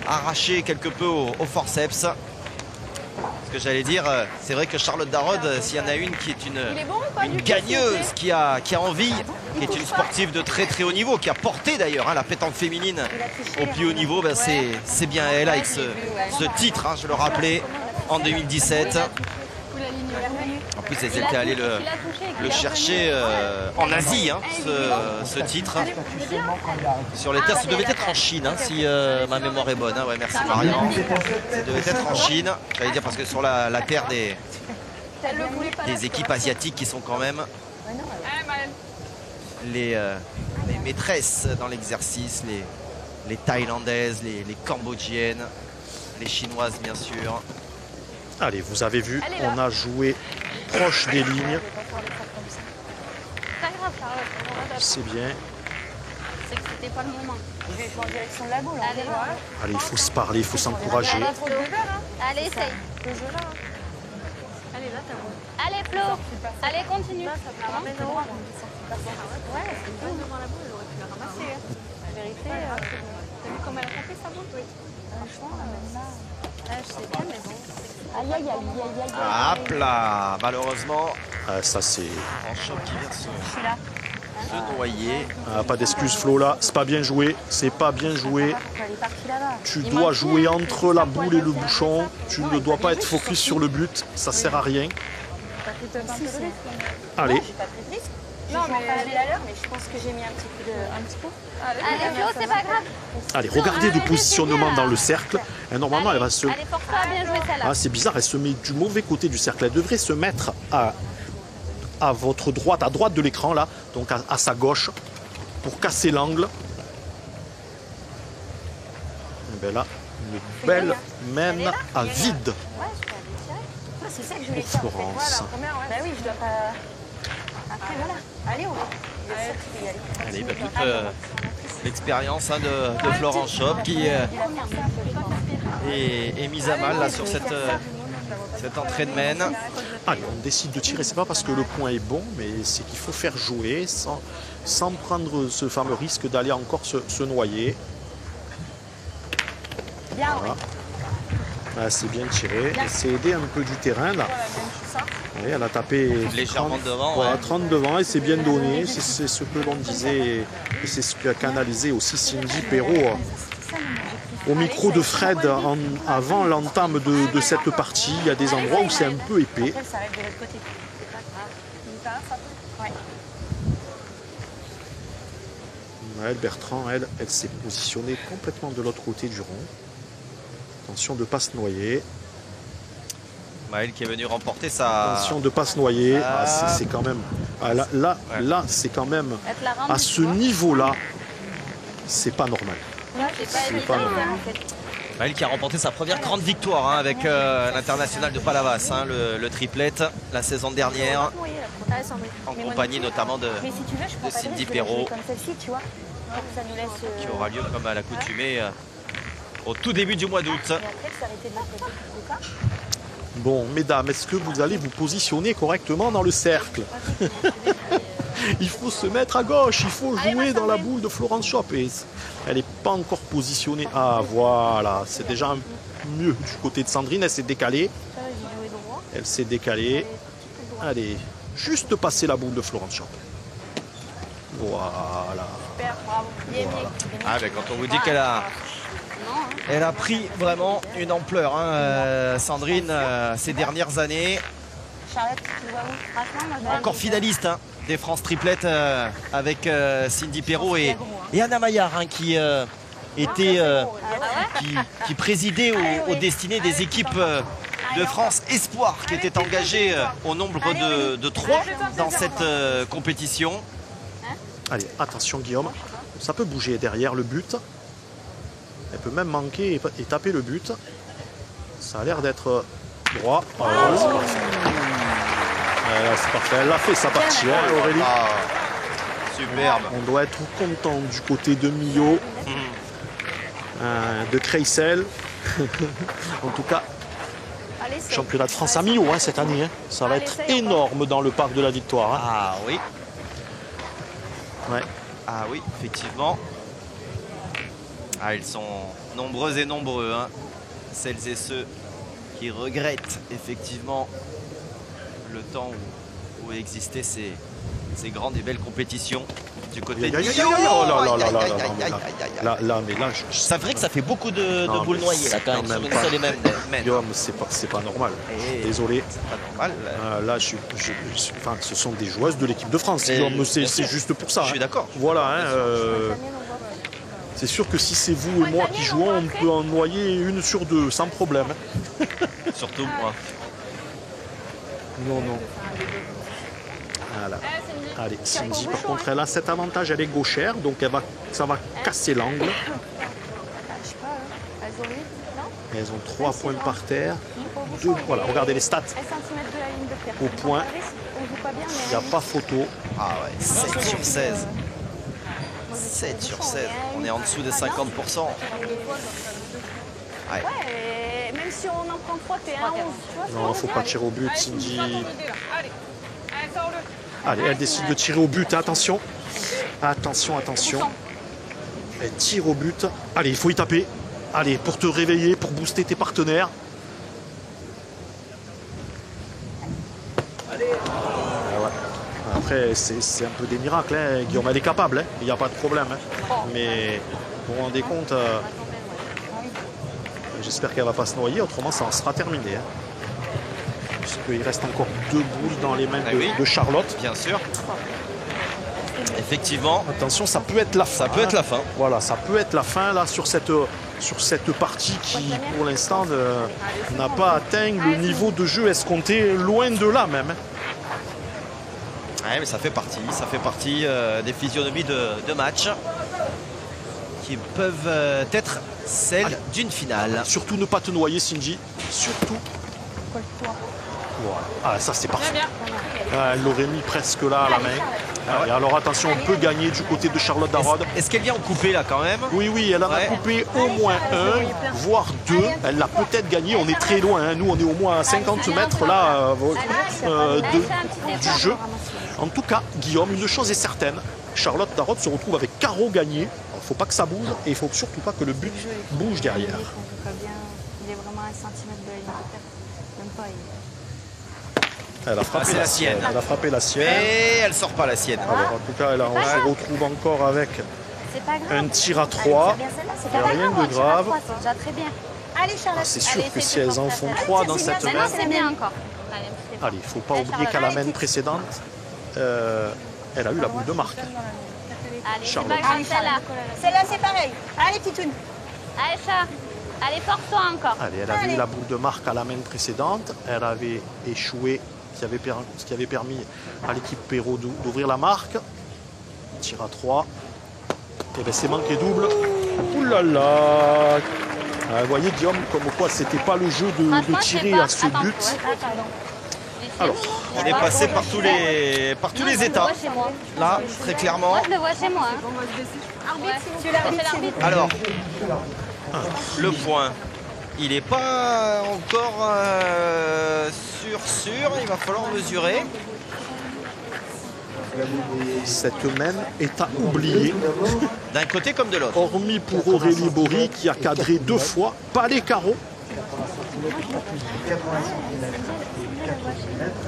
arraché quelque peu au forceps. Ce que j'allais dire, c'est vrai que Charlotte Darod, s'il y en a une qui est une gagneuse, qui a envie, qui est une sportive de très très haut niveau, qui a porté d'ailleurs hein, la pétanque féminine au plus haut niveau, ben c'est bien elle avec ce titre, hein, je le rappelais, en 2017. En plus, elles étaient allées le chercher en Asie, hein, ce titre. Sur les terres, ça devait être en Chine, hein, si ma mémoire est bonne. Hein. Ouais, merci Marion. Ça devait être en Chine. J'allais dire parce que sur la terre des équipes asiatiques qui sont quand même les maîtresses dans l'exercice, les Thaïlandaises, les Cambodgiennes, les Chinoises bien sûr. Allez, vous avez vu, on a joué proche des lignes. C'est pas grave, ça va. C'est bien. C'est que c'était pas le moment. Je vais jouer en direction de la boule. Allez, Allez, il faut se parler, il faut s'encourager. allez, essaye. Le jeu là. Allez, là, t'as bon. Allez, Flo. Allez, continue. Ça te la ramène au rang. Ouais, c'est une bonne devant la boule, elle aurait pu la ramasser. La vérité, t'as vu comme elle a tapé sa boule? Oui. Franchement, là, je sais pas, mais bon. Aïe, aïe, aïe, aïe, aïe. Hop là, malheureusement, Ah, ça, c'est... en choc qui vient de Je suis là. se noyer. Ah, pas d'excuse, Flo, là. C'est pas bien joué. C'est pas bien joué. Elle est partie là-bas. Tu dois jouer entre la boule et le bouchon. Tu ne dois pas être focus sur le but. Ça sert à rien. T'as pris peut-être un peu de risque. Allez. J'ai pas pris de risque. Non, mais aller à l'heure, mais je pense que j'ai mis un petit coup de. Un petit coup. Allez, Flo, c'est pas grave. Allez, regardez le positionnement dans le cercle. Et normalement, elle va se... Allez, force-toi à bien jouer celle-là. Ah, c'est bizarre, elle se met du mauvais côté du cercle. Elle devrait se mettre à votre droite, à droite de l'écran, là, donc à sa gauche, pour casser l'angle. Et bien là, une belle mène à vide Ouais, je peux aller tirer. Ah, c'est ça que je voulais pour faire. Florence. Voilà, la première, ouais. Bah oui, je dois pas. Après, voilà. Allez, on va. Bien sûr qu'il faut y aller. Allez, toute l'expérience hein, de Florence Chop qui est mise à mal là, sur cette entrée de mène. Allez, on décide de tirer, c'est pas parce que le point est bon, mais c'est qu'il faut faire jouer sans prendre ce fameux risque d'aller encore se noyer. Bien, Voilà. Ah, c'est bien tiré. Elle s'est aidée un peu du terrain là. Oui, elle a tapé Légèrement devant, voilà, ouais. 30 devant et c'est bien donné. C'est ce que l'on disait et c'est ce qu'a canalisé aussi Cindy Perrault au micro de Fred avant l'entame de cette partie. Il y a des endroits où c'est un peu épais. Après, ça arrive de l'autre côté. C'est pas grave. Une passe, ça peut. Ouais. Maëlle Bertrand, elle s'est positionnée complètement de l'autre côté du rond. Attention de ne pas se noyer. Maëlle qui est venu remporter sa... Attention de ne pas se noyer. Ah, c'est quand même... Ah, là c'est quand même... Elle te la rend, À ce niveau-là, c'est pas normal. c'est pas pas normal. évident, en fait. Maëlle qui a remporté sa première grande victoire hein, avec l'international de Palavas, hein, le triplette, la saison dernière, en compagnie notamment de Mais si tu veux, je prends pas de Cindy risque de la jouer Perrault, comme celle-ci, tu vois. Pour que ça nous laisse. qui aura lieu comme à l'accoutumée au tout début du mois d'août. Et après, de s'arrêter de l'autre côté. C'est ça? Bon, mesdames, est-ce que vous allez vous positionner correctement dans le cercle? Il faut se mettre à gauche, il faut jouer dans la boule de Florence Chop. Et elle n'est pas encore positionnée. Ah, voilà, c'est déjà mieux du côté de Sandrine. Elle s'est décalée. Ça, j'ai joué droit. Elle s'est décalée. Allez, juste passer la boule de Florence Chop. Voilà. Super, bravo. Bien, bien. Ah, ben, quand on vous dit elle a pris vraiment une ampleur, hein, Sandrine, ces dernières années. Charlotte, tu vois où? Franchement, moi, je Encore finaliste hein, des France triplettes avec Cindy Perrault et Anna Maillard hein, qui qui présidait aux destinées des équipes de France Espoir qui étaient engagées au nombre de 3 dans cette compétition. Allez, attention Guillaume. Ça peut bouger derrière le but. Elle peut même manquer et taper le but. Ça a l'air d'être droit. Oh, là, c'est parfait. C'est parfait. Elle a fait sa partie, hein, Aurélie. Ah, superbe. On doit être content du côté de Millau, de Kreisel. En tout cas, championnat de France à Millau hein, cette année. Hein. Ça va être énorme dans le parc de la Victoire. Hein. Ah oui. Ouais. Ah oui, effectivement. Ah, ils sont nombreux et nombreux, hein, celles et ceux qui regrettent effectivement le temps où existaient ces grandes et belles compétitions du côté de Millau. C'est vrai que ça fait beaucoup de boules noyées là quand même. Sur les mêmes. Guillaume, c'est pas normal. Désolé. C'est pas normal. Là, enfin, ce sont des joueuses de l'équipe de France. Guillaume, c'est juste pour ça. Je suis d'accord. Voilà. Hein, c'est sûr que si c'est vous et moi qui jouons, on peut en noyer une sur deux, sans problème. Surtout moi. Non. Voilà. Allez, Cindy, par contre, elle a cet avantage, elle est gauchère, donc ça va casser l'angle. Elles ont 3 points par terre. 2, voilà, regardez les stats. Au point, il n'y a pas photo. Ah ouais, 7 sur 16. 7 sur 16. On est en dessous des 50%. Ouais. Ouais, même si on en prend 3, t'es à 11. Non, il ne faut pas tirer au but, Cindy. Allez, elle décide de tirer au but. Attention. Attention, attention. Elle tire au but. Allez, il faut y taper. Allez, pour te réveiller, pour booster tes partenaires. Ah ouais. Après, c'est un peu des miracles. Hein. Guillaume, elle est capable. Hein. Il n'y a pas de problème. Hein. Mais vous vous rendez compte, j'espère qu'elle ne va pas se noyer. Autrement, ça en sera terminé. Hein. Puisqu'il reste encore 2 boules dans les mains de Charlotte. Bien sûr. Effectivement. Attention, ça peut être la fin. Ça peut être la fin. Voilà, ça peut être la fin là sur cette partie qui, pour l'instant, n'a pas atteint le niveau de jeu escompté, loin de là même. Ouais, mais ça fait partie des physionomies de match qui peuvent être celles d'une finale. Surtout ne pas te noyer, Cindy. Surtout. Voilà. Ah, ça c'est parfait. Elle l'aurait mis presque là à la main. Et alors attention, on peut gagner du côté de Charlotte Darod. Est-ce qu'elle vient en couper là quand même? Oui, oui, elle en a coupé au moins 1, voire 2. Elle l'a peut-être gagné. On est très loin. Hein. Nous, on est au moins à 50 mètres là du jeu. En tout cas, Guillaume, une chose est certaine. Charlotte Darod se retrouve avec carreau gagné. Il ne faut pas que ça bouge et il ne faut surtout pas que le but bouge derrière. Il est vraiment à 1 centimètre de la ligne de tête. Même pas. Elle a frappé la sienne. Elle a frappé la sienne. Et elle sort pas la sienne. Alors, en tout cas, on se retrouve encore avec un tir à 3. Il n'y a rien de grave. C'est sûr que si elles en font 3 dans cette main. C'est bien encore. Allez, il ne faut pas oublier qu'à la main précédente, elle a eu la boule de marque. Charlotte. Celle-là, c'est pareil. Allez, Titoune. Allez, chat. Allez, force-toi encore. Allez, elle avait eu la boule de marque à la main précédente. Elle avait échoué, ce qui avait permis à l'équipe Perrault d'ouvrir la marque. Tir à 3. Et bien, c'est manqué double. Ouh là là. Vous voyez, Guillaume, comme quoi c'était pas le jeu de tirer à ce but. Alors, on est passé par tous les états. Là, très clairement. Moi, je le vois chez moi. Alors, le point, il n'est pas encore sûr. Il va falloir mesurer. Cette main est à oublier. D'un côté comme de l'autre. Hormis pour Aurélie Bory qui a cadré 2 fois, pas les carreaux.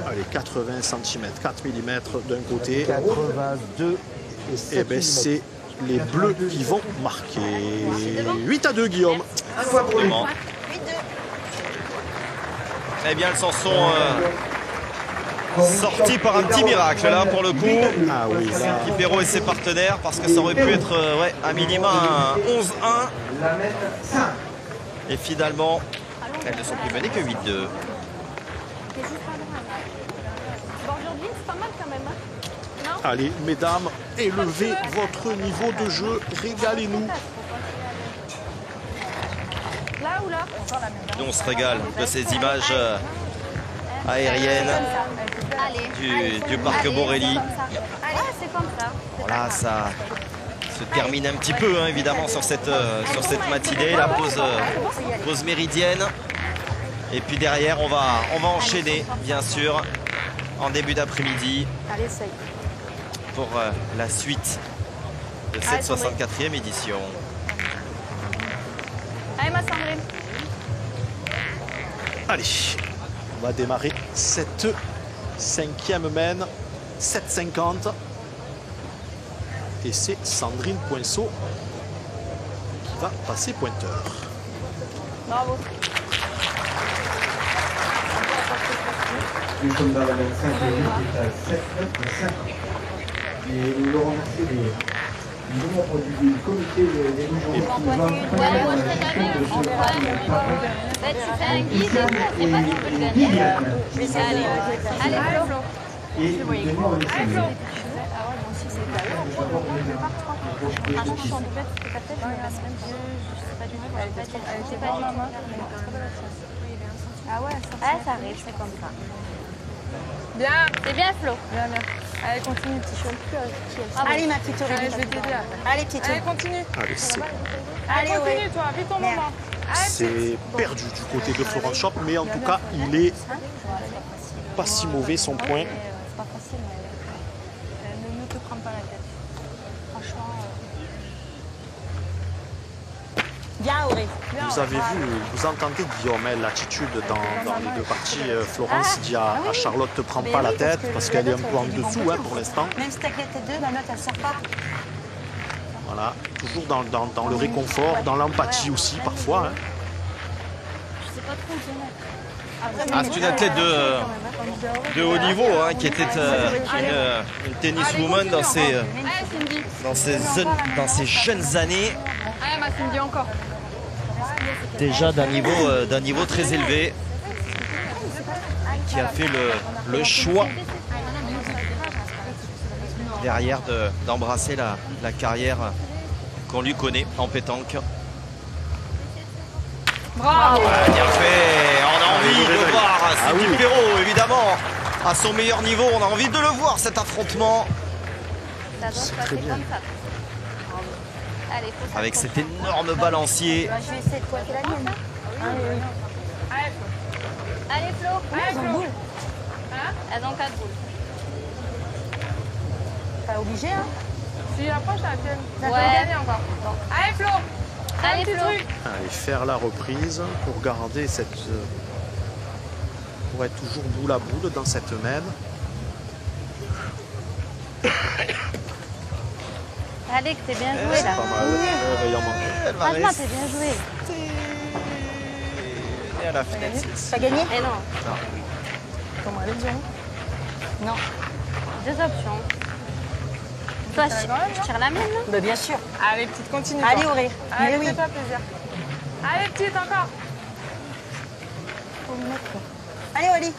Allez, 80 cm, 4 mm d'un côté. 82 et bien c'est les bleus qui vont marquer. 8-2, Guillaume. Absolument. Eh bien, elles s'en sont sorties par un petit miracle là pour le coup. Ah oui, là. Perrault et ses partenaires, parce que ça aurait pu être un minima un 11-1. Et finalement, elles ne sont plus menées que 8-2. Aujourd'hui, c'est pas mal quand même. Non? Allez, mesdames, élevez votre niveau de jeu, régalez-nous. Là ou là? Nous, on se régale de ces images aériennes du parc Borelli. Allez, c'est comme ça. Voilà, ça se termine un petit peu, hein, évidemment, sur cette matinée, la pause méridienne. Et puis derrière, on va enchaîner, bien sûr, en début d'après-midi pour la suite de cette 64e édition. Allez, ma Sandrine. Allez, on va démarrer cette 5e main, 7,50. Et c'est Sandrine Poinceau qui va passer pointeur. Bravo. Nous sommes dans la 25e minute à 7,50. Et nous voulons remercier les membres du comité des juges qui nous ont accompagnés dans la gestion de ce parti. Tu fais un guide et tout, c'est pas si tu peux le gagner. Allez, Flo. Et nous tenons à les saluer. Franchement, je suis en doublette, parce que ta tête, je me passe même pas. Je sais pas du tout. Elle était pas du tout. Ah ouais, ça arrive, c'est comme ça. Bien. C'est bien, Flo. Bien, bien. Allez, continue, petit chou. Allez, ma petite Allez, Aurélie. je vais t'aider. Allez, petite Allez, continue. Allez, c'est Allez, continue, toi, vis ton moment. c'est perdu du côté de Florence Schopp, mais en tout cas, il est pas si mauvais son point. C'est pas facile, mais ne te prends pas la tête. Franchement. Bien, Aurélie. Vous avez vu, vous entendez Guillaume, hein, l'attitude dans les deux parties. Florence dit à Charlotte, ne prends pas la tête parce qu'elle est un peu en dessous pour l'instant. Même si t'as que les deux, la note, elle sort pas. Voilà, toujours dans le réconfort, dans l'empathie aussi parfois. Hein. Je sais pas trop où te mettre. Ah, c'est une athlète de haut niveau hein, qui était une tenniswoman dans ses jeunes années. Allez, ma Cindy, encore. Déjà d'un niveau très élevé. Qui a fait le choix derrière d'embrasser la carrière qu'on lui connaît en pétanque. Bravo. Ouais, bien fait. On a envie de voir Cindy Perrault, évidemment. À son meilleur niveau, on a envie de le voir cet affrontement. Ça doit se passer comme ça. Allez, faut Avec cet énorme balancier. Je vais essayer de coiffer la mienne. Allez, Flo. Elles ont boule. Elles ont 4 boules. Pas obligé, hein. Si, approche la tienne. Ça peut Ouais. gagner encore. Allez, Flo. Allez, Un petit Flo. truc. Allez, faire la reprise pour garder cette... pour être toujours boule à boule dans cette mène. Allez, que t'es bien joué, là. Pas mal. Il en manque. Franchement, t'es bien joué. Et à la fenêtre. T'as gagné? Eh non. Comment elle est Non. 2 options. Toi, je tire la mienne, non? Bah, bien sûr. Allez, petite, continue. Allez, toi. Aurélie. Allez, oui. fais-toi plaisir. Allez, petite, encore. Allez, Aurélie.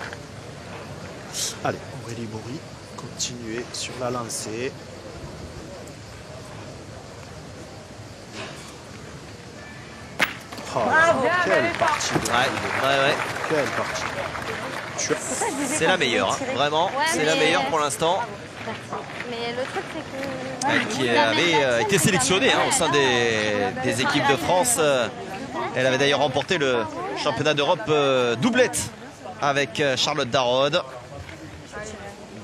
Allez, Aurélie Maury, continuez sur la lancée. Oh, Bravo. quelle Bien, partie de Ouais. Quelle partie. Tu as- C'est la meilleure, hein. Vraiment. Ouais, C'est la mais- meilleure pour l'instant. Mais le truc, c'est que... Elle qui avait été sélectionnée hein, au sein des équipes de France. Elle avait d'ailleurs remporté le championnat d'Europe doublette avec Charlotte Darod.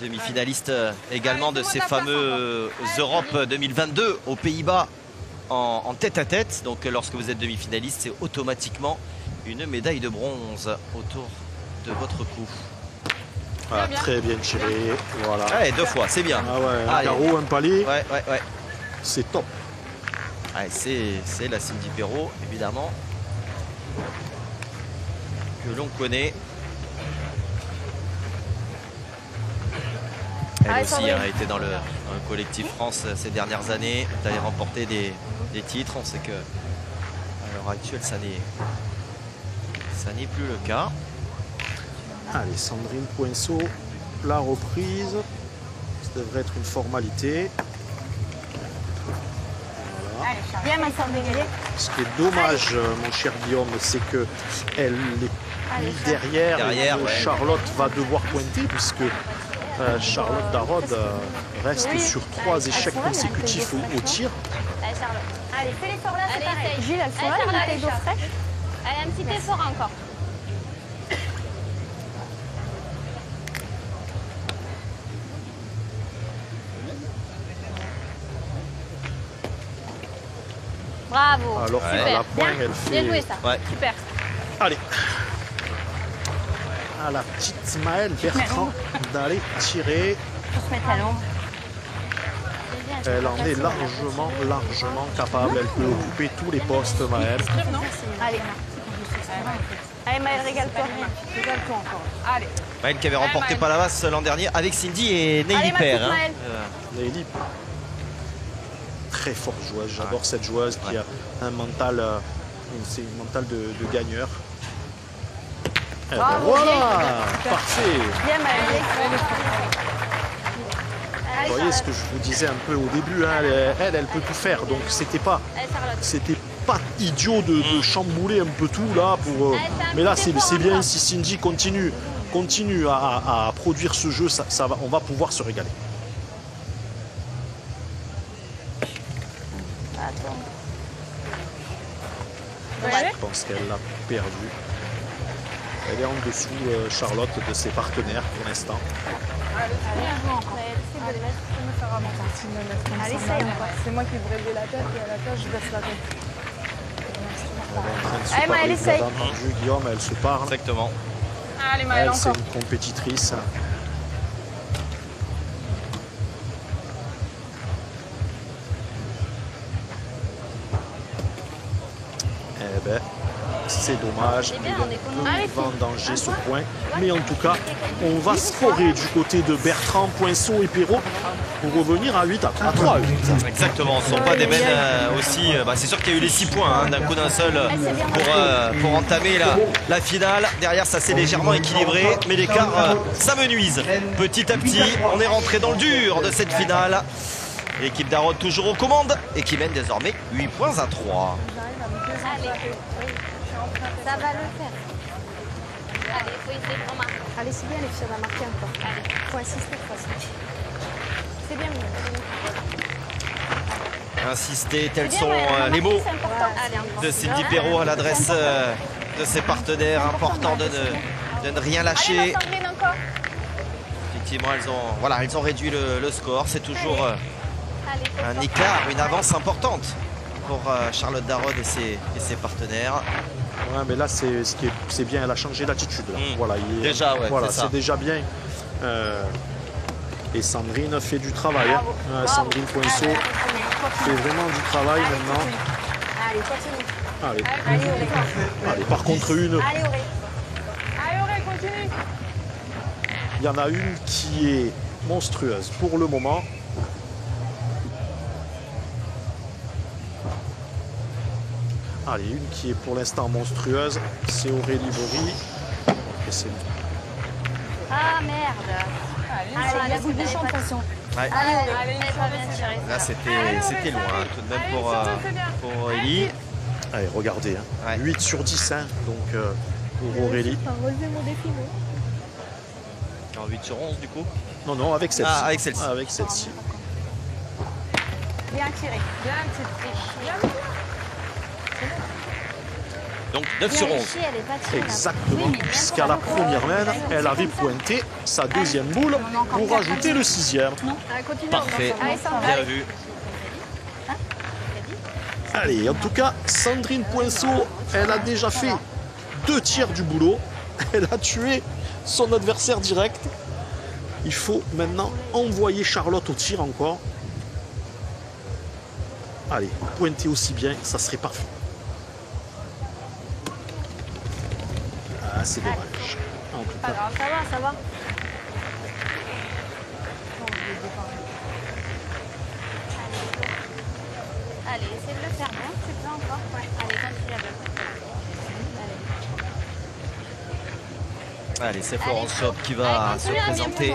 Demi-finaliste également de ces fameux Europes 2022 aux Pays-Bas en tête-à-tête. Donc lorsque vous êtes demi-finaliste, c'est automatiquement une médaille de bronze autour de votre cou. Voilà, très bien tiré. Voilà. Allez, 2 fois, c'est bien. Ah ouais, un Allez. carreau, un palier, Ouais. c'est top. Allez, c'est la Cindy Perrault, évidemment, que l'on connaît. Elle aussi a été dans le collectif France ces dernières années. Elle a remporté des titres. On sait que à l'heure actuelle, ça n'est plus le cas. Allez, Sandrine Poinceau, la reprise. Ça devrait être une formalité. Voilà. Bien, ma Sandrine. Ce qui est dommage, mon cher Guillaume, c'est que elle est mise derrière et Derrière, que ouais. Charlotte va devoir pointer puisque Charlotte Darod reste sur 3 échecs consécutifs au tir. Allez, Charlotte. Allez, fais l'effort là, c'est Allez, pareil. essaye. Gilles, elle faut Allez, une Charlotte, bouteille d'eau allez, fraîche. Allez, un petit effort encore. Bravo. Alors Ouais. à la pointe, elle Bien fait... joué, ça. Ouais. Super. Allez. À la petite Maëlle Bertrand d'aller tirer. Faut se mettre à l'ombre. Elle en est largement capable. Elle peut occuper tous les postes, Maëlle. Allez. Allez, Maëlle, régale-toi. Régale-toi encore. Allez. Maëlle qui avait remporté Maëlle. Palavas l'an dernier avec Cindy et Nelly Allez, ma Père. petite hein. Maëlle. Nelly, très forte joueuse. J'adore cette joueuse qui a un mental, c'est une mental de gagneur. Eh ben Bravo, voilà, parfait. Bien, Maëlle. Vous voyez ce que je vous disais un peu au début, hein, elle peut tout faire. Donc c'était pas idiot de chambouler un peu tout là pour. Mais là c'est bien si Cindy continue à produire ce jeu, on va pouvoir se régaler. Je pense qu'elle l'a perdu. Elle est en dessous, Charlotte, de ses partenaires pour l'instant. C'est moi qui devrais lever la tête et à la place je baisse la tête. Elle essaye. Guillaume, elle se parle. Exactement. Allez, Maëlle, c'est encore. une compétitrice. Eh ben, c'est dommage. Il est en danger ce point. Mais en tout cas, on va scorer du côté de Bertrand, Poinceau et Perrault pour revenir à 8 à 3. Exactement, ce ne sont pas des mènes aussi. C'est sûr qu'il y a eu les 6 points hein, d'un coup d'un seul pour entamer la finale. Derrière, ça s'est légèrement équilibré, mais l'écart s'amenuise. Petit à petit, on est rentré dans le dur de cette finale. L'équipe d'Arod toujours aux commandes et qui mène désormais 8 points à 3. Ça va le faire. Allez, il faut essayer de remarquer. Allez, c'est bien les filles, on a marqué encore. Il faut insister cette fois-ci. C'est bien mieux. Insister, tels sont les mots de Cindy Perrault à l'adresse de ses partenaires. Important de ne rien lâcher. Effectivement, elles ont réduit le score. C'est toujours un écart, une avance importante pour Charlotte Darod et ses partenaires. Ouais, mais là, c'est bien, elle a changé d'attitude. Voilà, déjà, ouais, voilà, c'est déjà bien. Et Sandrine fait du travail. Hein. Sandrine Poinceau fait vraiment du travail maintenant. Allez, continue. Allez, par contre, une. Allez, Auré, continue. Il y en a une qui est monstrueuse pour le moment. Allez, une qui est pour l'instant monstrueuse, c'est Aurélie Bory. Et c'est... Ah merde. Allez, la boule de champ, attention. Ouais. Allez, pas bien tiré. Là, c'était loin tout de même pour Aurélie. Allez, regardez, hein. Ouais. 8 sur 10 hein, donc, pour Aurélie. Relever mon défi, moi. En 8 sur 11 du coup. Non, avec celle-ci. Ah, avec celle-ci. Avec celle-ci. Bien tiré. Bien tiré. Donc 9 sur 11. Exactement, puisqu'à la première main, elle avait pointé sa deuxième boule pour rajouter le 6e. Parfait, bien vu. Allez, en tout cas, Sandrine Poinceau, elle a déjà fait 2 tiers du boulot. Elle a tué son adversaire direct. Il faut maintenant envoyer Charlotte au tir encore. Allez, pointer aussi bien, ça serait parfait. Ah, c'est dommage. En tout cas. Ça va. Allez, essaie de le faire bien, tu peux encore. Allez, continue la bonne. Allez, c'est Florence Chop qui va se présenter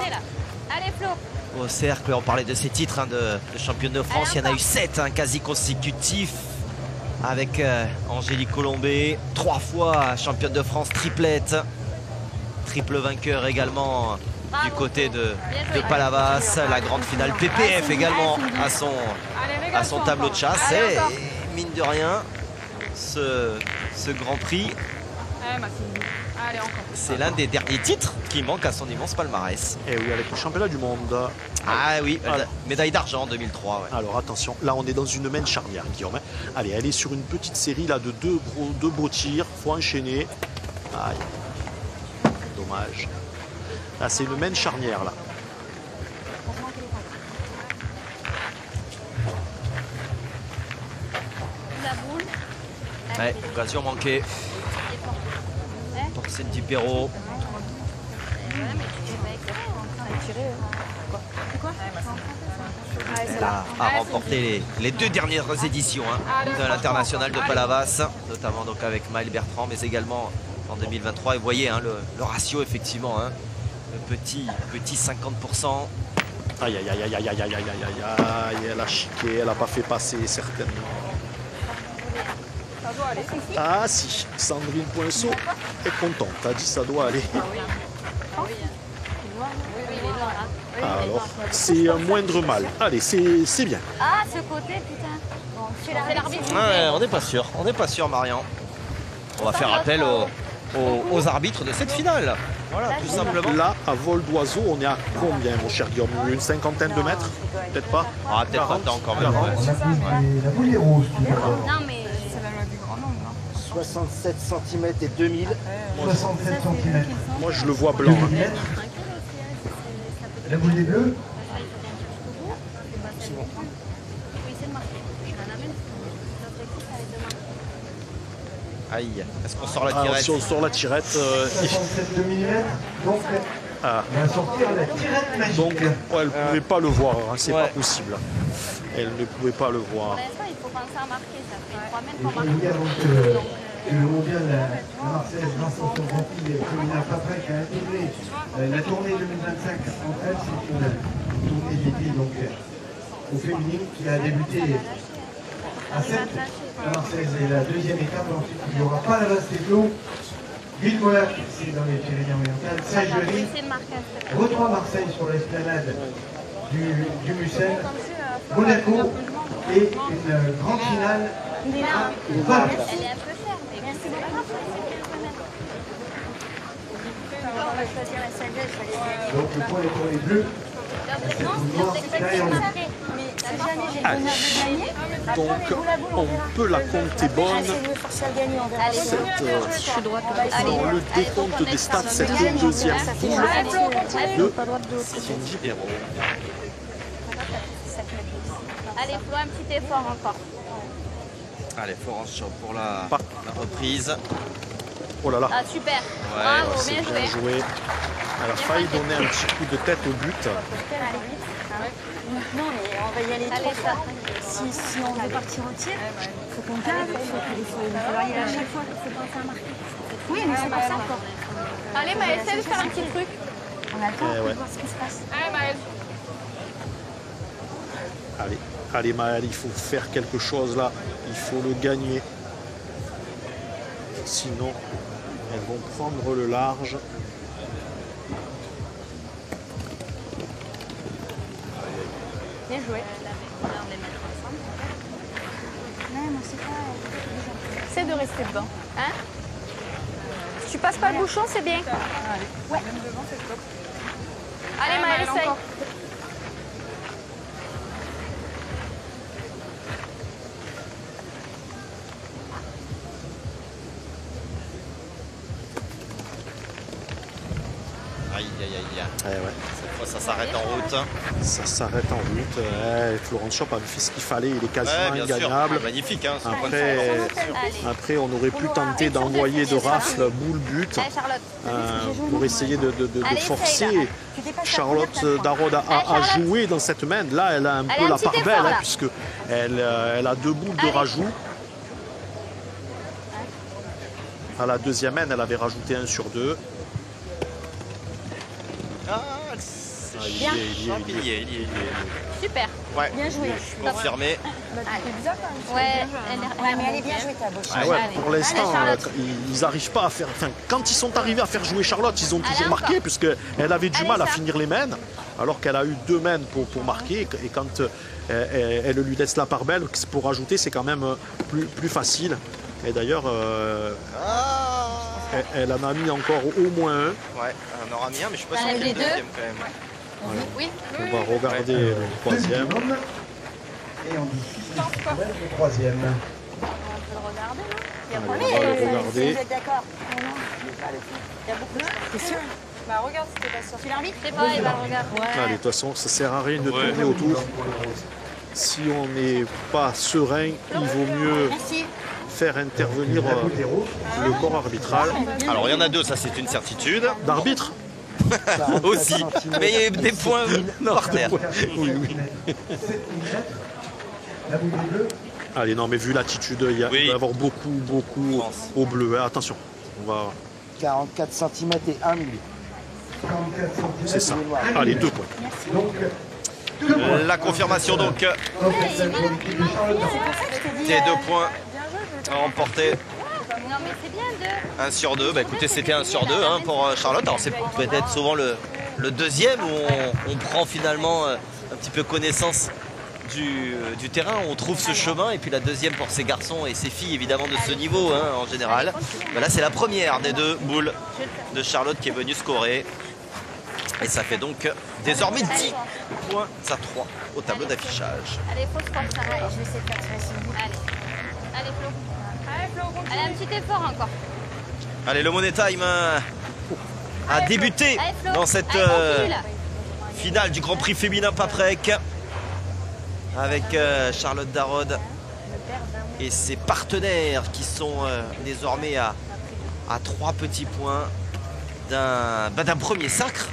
au cercle. On parlait de ses titres hein, de championne de France. Il y en a eu 7 quasi consécutifs avec Angélique Colombet, 3 fois championne de France triplette. Triple vainqueur également du côté de Palavas. La grande finale PPF également à son tableau de chasse. Et mine de rien, ce Grand Prix, c'est l'un des derniers titres qui manque à son immense palmarès. Et oui, avec le championnat du monde. Ah oui, médaille d'argent en 2003. Ouais. Alors attention, là on est dans une main charnière, Guillaume. Allez, elle est sur une petite série là de deux beaux tirs. Faut enchaîner. Aïe. Dommage. Là c'est une main charnière là. La boule. Ouais, occasion manquée pour Cindy Perrault. Elle a remporté les 2 dernières éditions de l'international de Palavas, notamment donc avec Maëlle Bertrand, mais également en 2023. Et vous voyez le ratio effectivement, le petit 50% Aïe, aïe, aïe, aïe, aïe, aïe, aïe, aïe, aïe, aïe, elle a chiqué, elle n'a pas fait passer, certainement. Ça doit aller. Ah si, Sandrine Poinceau est contente, a dit ça doit aller. Alors, c'est un moindre mal. Allez, c'est bien. Ah, ce côté, putain. Bon, c'est l'arbitre. Ouais, on n'est pas sûr, Marion. On va faire appel aux arbitres de cette finale. Voilà, tout simplement. Là, à vol d'oiseau, on est à combien, mon cher Guillaume? Une cinquantaine de mètres? Peut-être pas? Ah, peut-être pas tant quand même. Quarante. Ouais. On a plus la boulie rouge tout d'abord. Non, mais C'est la loi du grand nombre, non? 67 cm et 2000. 67 cm. Moi, je le vois blanc. hein. 2000 mètres. La boulie bleue. oui, c'est le marqué. Je la ramène. L'objectif, ça va être de marquer. Aïe, est-ce qu'on sort la Alors, tirette? si on sort la tirette, 67 mm. Donc, ah. on va sortir la tirette magique. donc elle ne pouvait pas le voir, hein, c'est Ouais. pas possible. Elle ne pouvait pas le voir. Pour l'instant, il faut penser à marquer. Ça fait 3 mètres Il qu'on faut marque. vous dire donc que le mondial, la Marseillaise, grâce à son Grand Prix féminin Paprec, a intégré la tournée 2025 entre elles. C'est une tournée dédiée donc aux féminines qui a débuté à 7, la Marseillaise est la deuxième étape. Ensuite, il n'y aura pas la Basse des Flots, Villemolac, c'est dans les Pyrénées-Orientales, Saint-Jury, C'est le marquage. Retour à Marseille sur l'esplanade du Mucel, Monaco et une grande finale à Valence. Elle est un peu chère, mais merci beaucoup. On va choisir la sagesse. Donc le point est pour les bleus. Donc, on peut la compter bonne. Dans le décompte des stats, cette deuxième poule de Cindy Hérault. Allez, Flo, un petit effort encore. Allez, Florence Chaud pour la reprise. Oh là là, Ah, super. Ouais, Bravo, c'est bien bien joué. joué. Elle a failli donner un petit coup de tête au but. Non, mais on va y aller Allez, trois ça. fois. Si on veut partir au tir, il faut qu'on cave, il faut falloir y aller à chaque fois. Il faut penser à marquer. Oui, mais c'est pas ça. Allez, Maëlle, essaie de faire un petit truc. On a le temps Eh de ouais. voir ce qui se passe. Allez, Maëlle. Allez, allez Maëlle, il faut faire quelque chose là. Il faut le gagner. Sinon, elles vont prendre le large. Bien joué. Non, moi, c'est pas. C'est de rester dedans. Hein? Si tu passes pas le bouchon, c'est bien. Ouais. Même devant, c'est top. Allez, Maëlle, essaye. encore. Aïe, aïe, aïe. Eh ouais, Cette fois, ça s'arrête en route. ça s'arrête en route. Florence Chop avait fait ce qu'il fallait, il est Ouais, quasiment bien sûr. ingagnable. Ah, magnifique, hein, ce point de vue. Après, on aurait pu tenter d'envoyer de rafle boule but Allez, Charlotte. pour essayer de Allez, essaye, forcer là. Charlotte Darod à jouer dans cette main. Là, elle a un peu un la petit part effort, belle, là. puisque elle a 2 boules de Allez. rajout. À la deuxième main, elle avait rajouté 1 sur 2. Ah, Il y est. il y est. Super. Ouais, Bien joué. confirmé. C'est bizarre quand même. Ouais, Ouais, mais elle est bien jouée, ta bouche. Ah ouais, Allez. pour l'instant, Allez, Charlotte. ils n'arrivent pas à faire. Enfin, quand ils sont arrivés à faire jouer Charlotte, ils ont toujours encore. marqué, puisqu'elle avait du Allez, mal à ça. finir les mains, alors qu'elle a eu 2 mains pour marquer. Et quand elle lui laisse la part belle, pour rajouter, c'est quand même plus facile. Et d'ailleurs, Ah, elle en a mis encore au moins un. ouais, on aura mis un, mais je suis pas sûr Allez, qu'il y ait les le deux. deuxième quand même. Oui. On va regarder le troisième. Deuxième homme. Et on dit le troisième. On peut le regarder, là. Il y a Allez, pas on va le regarder. Vous êtes d'accord? Il y a beaucoup de... T'es sûr? Bah regarde si t'es pas sûr. Tu l'arbitre? Je sais pas, il va le regarder. Allez, de toute façon, ça sert à rien de tourner autour. Si on n'est pas serein, il vaut mieux Merci. faire intervenir La boule des rouges. le corps arbitral. Alors, il y en a deux, ça c'est une certitude. D'arbitre Aussi, mais il y a des points par terre. Oui, oui. 7 mm. La boule des bleus. Allez, non, mais vu l'attitude, il va y avoir beaucoup au bleu. Hein. Attention, on va... 44 cm et 1 mm. 44 cm. C'est ça. Allez, 2 points. Donc, La confirmation donc des 2 points remportés. Non, mais c'est bien de. 1 sur 2. Bah écoutez, c'était 1 sur 2 hein, pour Charlotte. Alors c'est peut-être souvent le deuxième où on prend finalement un petit peu connaissance du terrain, on trouve ce chemin. Et puis la deuxième pour ces garçons et ces filles évidemment de ce niveau hein, en général. Bah là c'est la première des 2 boules de Charlotte qui est venue scorer. Et ça fait donc désormais 10 points à 3 au tableau d'affichage. Allez, faut se forcer. Je vais essayer de faire ça aussi. Allez, Flo. Allez, un petit effort encore. Allez, le Money Time a débuté Allez, Flo. dans cette Allez, continue, là. finale du Grand Prix féminin Paprec avec Charlotte Darod et ses partenaires qui sont désormais à 3 petits points d'un premier sacre.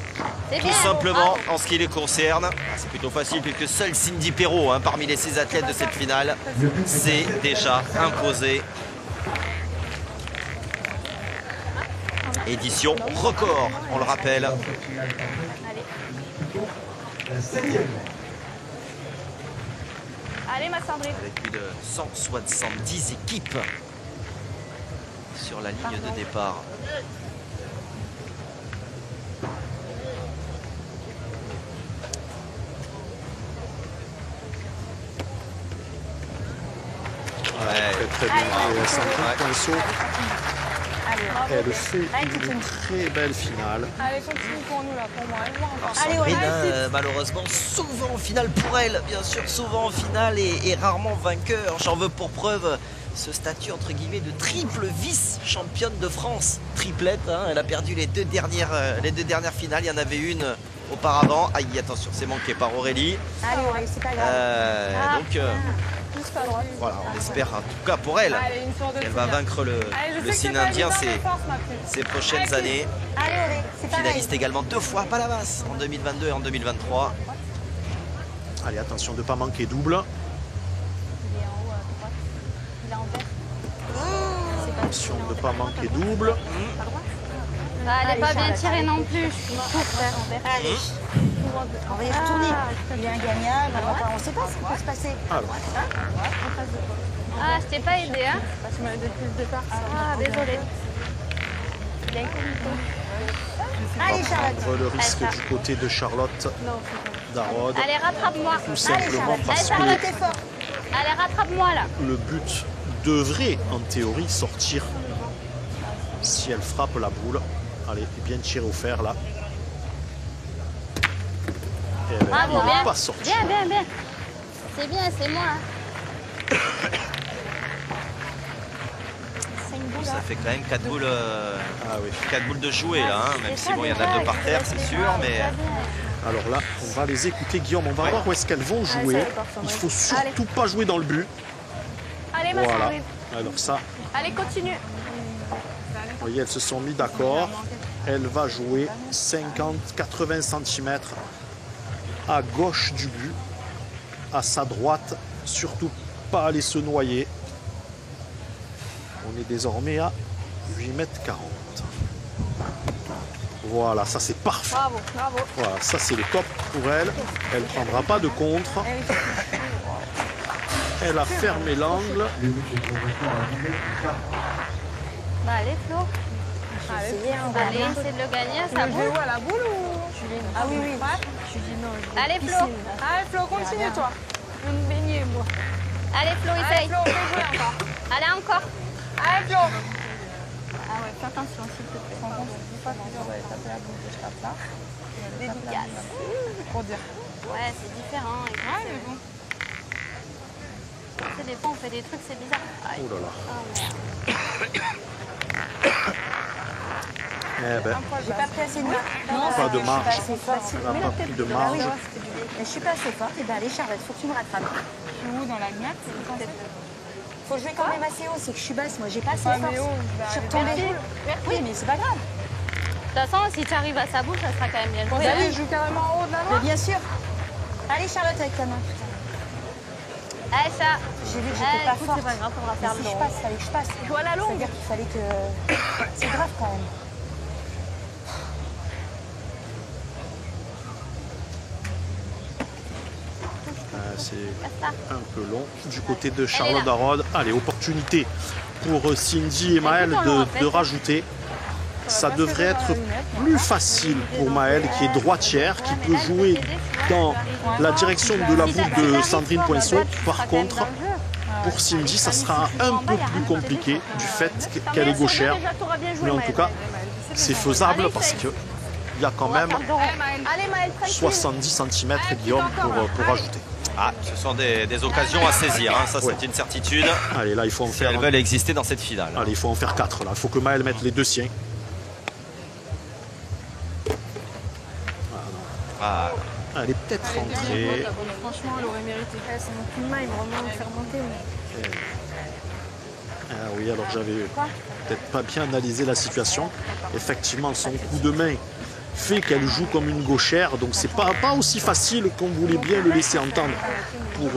C'est Tout bien, simplement bravo. en ce qui les concerne. C'est plutôt facile puisque seule Cindy Perrault parmi les 6 athlètes de cette finale s'est déjà imposée. Édition record, on le rappelle. La 7e. Allez, ma Sandrine. Avec plus de 170 équipes sur la ligne de départ. Très bien. Et Sandrine Pinceau, Allez, bravo. elle fait une très belle finale. Allez, continue pour nous là, pour moi. Allez, voir encore. Sandrine, malheureusement, souvent en finale pour elle, bien sûr, souvent en finale et rarement vainqueur. J'en veux pour preuve ce statut entre guillemets de triple vice-championne de France. Triplette, hein, elle a perdu les deux dernières finales, il y en avait une auparavant. Aïe, attention, c'est manqué par Aurélie. Allez, Aurélie, c'est pas grave. Donc Pousse pas à droite. voilà, on espère en tout cas pour elle Allez, une sur 2. qu'elle va vaincre le signe indien ces prochaines années. Allez, Aurélie, c'est pareil. Finaliste également 2 fois à Palavas en 2022 et en 2023. Allez, attention de ne pas manquer double. Il est en haut à droite. Il est en vert. C'est pas Attention de ne pas manquer double. Ah, elle Allez, est pas bien Charlotte, tirée allez. non plus. Allez. On va y retourner. Il est ingagnable. On ne sait pas ce qui peut se passer. Alors, Ah, je t'ai pas aidé, hein. Tu m'as aidé depuis le départ. Ah, désolée. Allez, Charlotte. prendre le risque du côté de Charlotte Darod. Allez, rattrape-moi. Tout simplement parce que Charlotte est fort. Allez, rattrape-moi là. le but devrait en théorie sortir si elle frappe la boule. Allez, bien tiré au fer là. Et elle Bravo, n'est bien. pas sortie. Bien, bien, bien. C'est bien, c'est moi. Hein. Ça fait quand même 4 boules, Ah oui. 4 boules de jouer là, hein, même si bon, il y en a 2 par terre, c'est sûr, mais Alors là, on va les écouter, Guillaume. On va voir où est-ce qu'elles vont jouer. Il faut surtout pas jouer dans le but. Allez, ma Voilà. Sandrine. Alors ça, Allez, continue. vous voyez, elles se sont mis d'accord. Elle va jouer 50-80 cm à gauche du but, à sa droite. Surtout pas aller se noyer. On est désormais à 8,40 m. Voilà, ça c'est parfait. Bravo, bravo. Voilà, ça c'est le top pour elle. Elle ne prendra pas de contre. Elle a fermé l'angle. Le but est complètement arrivé. Bah, allez, Flo. Allez, Allez, essaie de le gagner, Tu ça veux jouer boule. où, à la boule ou... Ah oui, oui. Allez, Flo. Allez, Flo, continue, toi. Je vais me baigner, moi. Allez, Flo, Allez, essaye. Flo, fais jouer encore. Allez, encore. Allez, Flo. Ah ouais, fais attention, s'il te plaît. Dédicace. Pour dire. Ouais, c'est différent. Et puis, mais bon. Tu sais, des fois, on fait des trucs, c'est bizarre. Aïe. Oh là là. Oh, merde. Eh ben, J'ai pas pris assez de marge. Non, pas de je marge. suis pas assez forte. Elle n'a pas pris de marge. Mais je suis pas assez forte. Et ben allez, Charlotte, faut que tu me rattrapes. Je suis où dans la gnate, c'est vous pensez? Faut jouer quand même assez haut. C'est que je suis basse. Moi, j'ai pas assez Ouais, de force. mais oh, Je suis retombée. Oui, mais c'est pas grave. De toute façon, si tu arrives à sa bouche, ça sera quand même bien joué. Vous hein. allez, je joue carrément en haut de la Mais main. bien sûr. Allez, Charlotte, avec ta main. Allez, ça. J'ai vu que j'étais pas écoute, forte. c'est pas grave, on va Mais faire si le je long. passe, fallait que je passe. Joue à la longue. C'est-à-dire qu'il fallait que... C'est grave quand même. c'est un peu long. Du côté de Charlotte Darrodes, allez, opportunité pour Cindy et Maëlle de rajouter. Ça devrait être plus facile pour Maëlle, qui est droitière, qui peut jouer dans la direction de la boule de Sandrine Poinçon. Par contre, pour Cindy, ça sera un peu plus compliqué du fait qu'elle est gauchère. Mais en tout cas, c'est faisable parce qu'il y a quand même 70 cm, Guillaume, pour ajouter. Ah, ce sont des occasions à saisir, hein. Ça c'est une certitude. Allez, là, il faut en faire. Elles veulent exister dans cette finale. Allez, il faut en faire 4. Là. Il faut que Maëlle mette les deux siens. Ah. Elle est peut-être rentrée. Franchement, elle aurait mérité. C'est mon coup de main, il me remet faire monter. Ah oui, alors j'avais peut-être pas bien analysé la situation. Effectivement, son coup de main fait qu'elle joue comme une gauchère, donc c'est pas aussi facile qu'on voulait bien le laisser entendre pour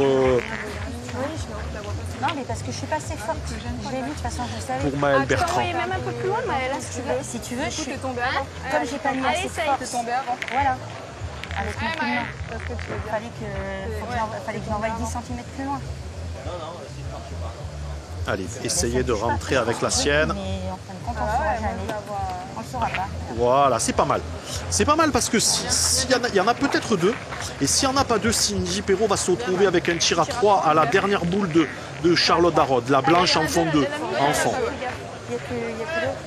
Non, mais parce que je suis pas assez forte. Je l'ai vu, de toute façon, je savais. pour Maëlle Bertrand. Et même un peu plus loin, Maëlle, si tu veux. Si tu veux, je suis tombée avant. comme j'ai pas mis assez de force. T'es tombée avant. Voilà. Avec mon coup de main. Fallait que j'envoie 10 cm plus loin. Allez, essayez de rentrer avec la sienne. Mais en fin de compte, on ne saura jamais. On ne saura pas. Voilà, c'est pas mal. C'est pas mal parce que il y en a peut-être deux. Et s'il n'y en a pas deux, Cindy Perrault va se retrouver avec un tir à 3 à la dernière boule de Charlotte Darrodes, la blanche en fond 2. En fond.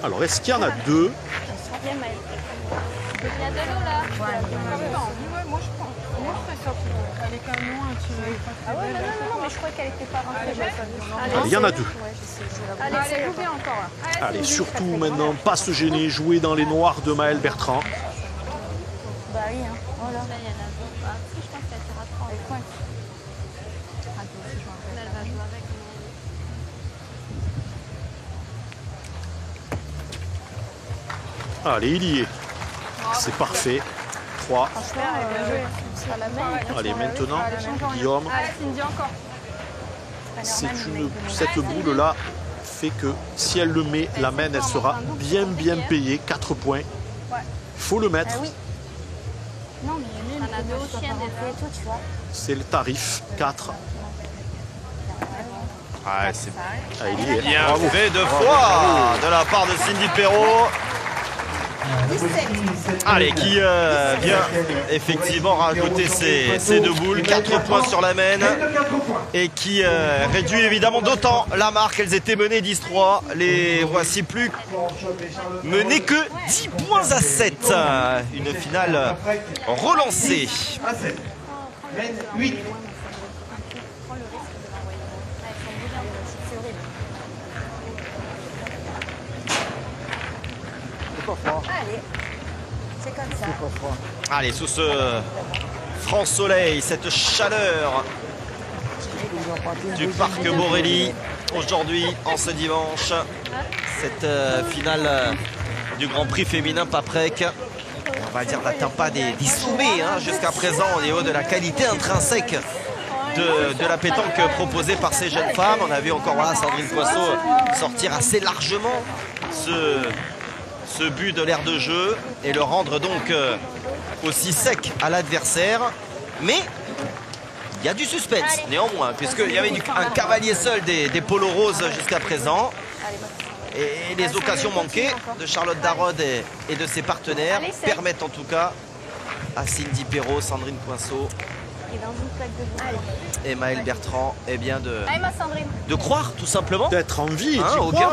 Alors, est-ce qu'il y en a deux? Il y a de l'eau là. Moi je pense. Moi je ferais ça. Elle est quand même loin. Ah ouais, non, mais je crois qu'elle était pas rentrée. Allez, il y en a deux. Allez, c'est loupé encore là. Allez, surtout maintenant, pas se gêner, jouer dans les noirs de Maëlle Bertrand. Bah oui, hein. Voilà. Là, il y en a deux. Je pense qu'elle sera 3. Elle va jouer avec. Allez, il y est. C'est parfait. 3. Allez, maintenant, Guillaume, cette boule-là fait que si elle le met, la main, elle sera bien payée. 4 points. Il faut le mettre. Oui. Non, mais même, a deux chiens déjà. et tout, tu vois. C'est le tarif. 4. Ah, c'est Ah, il y est. bien Bravo. fait deux fois de la part de Cindy Perrault. Allez, qui vient effectivement rajouter ces deux boules, 4 points sur la main, et qui réduit évidemment d'autant la marque. Elles étaient menées 10-3, les voici plus menées que 10 points à 7. Une finale relancée. 8. Allez, c'est comme ça. Allez, sous ce franc soleil, cette chaleur du parc Borelli, aujourd'hui, en ce dimanche, cette finale du Grand Prix féminin Paprec, on va dire, n'atteint pas des sommets jusqu'à présent au niveau de la qualité intrinsèque de la pétanque proposée par ces jeunes femmes. On a vu encore Sandrine Poinçon sortir assez largement ce but de l'aire de jeu et le rendre donc aussi sec à l'adversaire. Mais il y a du suspense néanmoins, puisqu'il y avait un cavalier seul des polos roses jusqu'à présent. Et les occasions manquées de Charlotte Darrodes et de ses partenaires permettent en tout cas à Cindy Perrault, Sandrine Poinçon et Maëlle Bertrand de croire tout simplement. D'être en vie,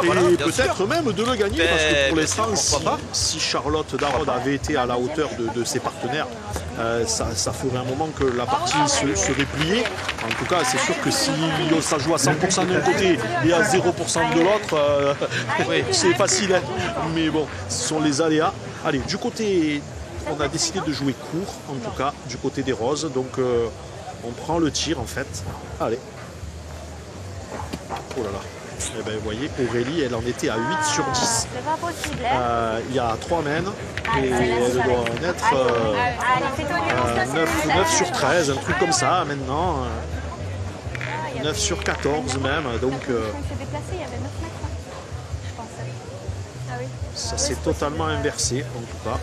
voilà, et peut-être même de le gagner, parce que pour l'instant, si Charlotte Darrodes avait été à la hauteur de ses partenaires, ça ferait un moment que la partie serait pliée. En tout cas, c'est sûr que si ça joue à 100% d'un côté et à 0% de l'autre, c'est facile. Mais bon, ce sont les aléas. Allez, du côté... On a décidé de jouer court, en tout cas, du côté des roses. Donc, on prend le tir, en fait. Allez. Oh là là. Eh bien, vous voyez, Aurélie, elle en était à 8 sur 10. C'est pas possible. Il y a 3 mènes. Et elle doit en être 9 sur 13, un truc comme ça, maintenant. 9 sur 14 même. Donc, Il s'est déplacé, il y avait 9 mètres. Je pensais. Ah oui. ça s'est totalement inversé, en tout cas.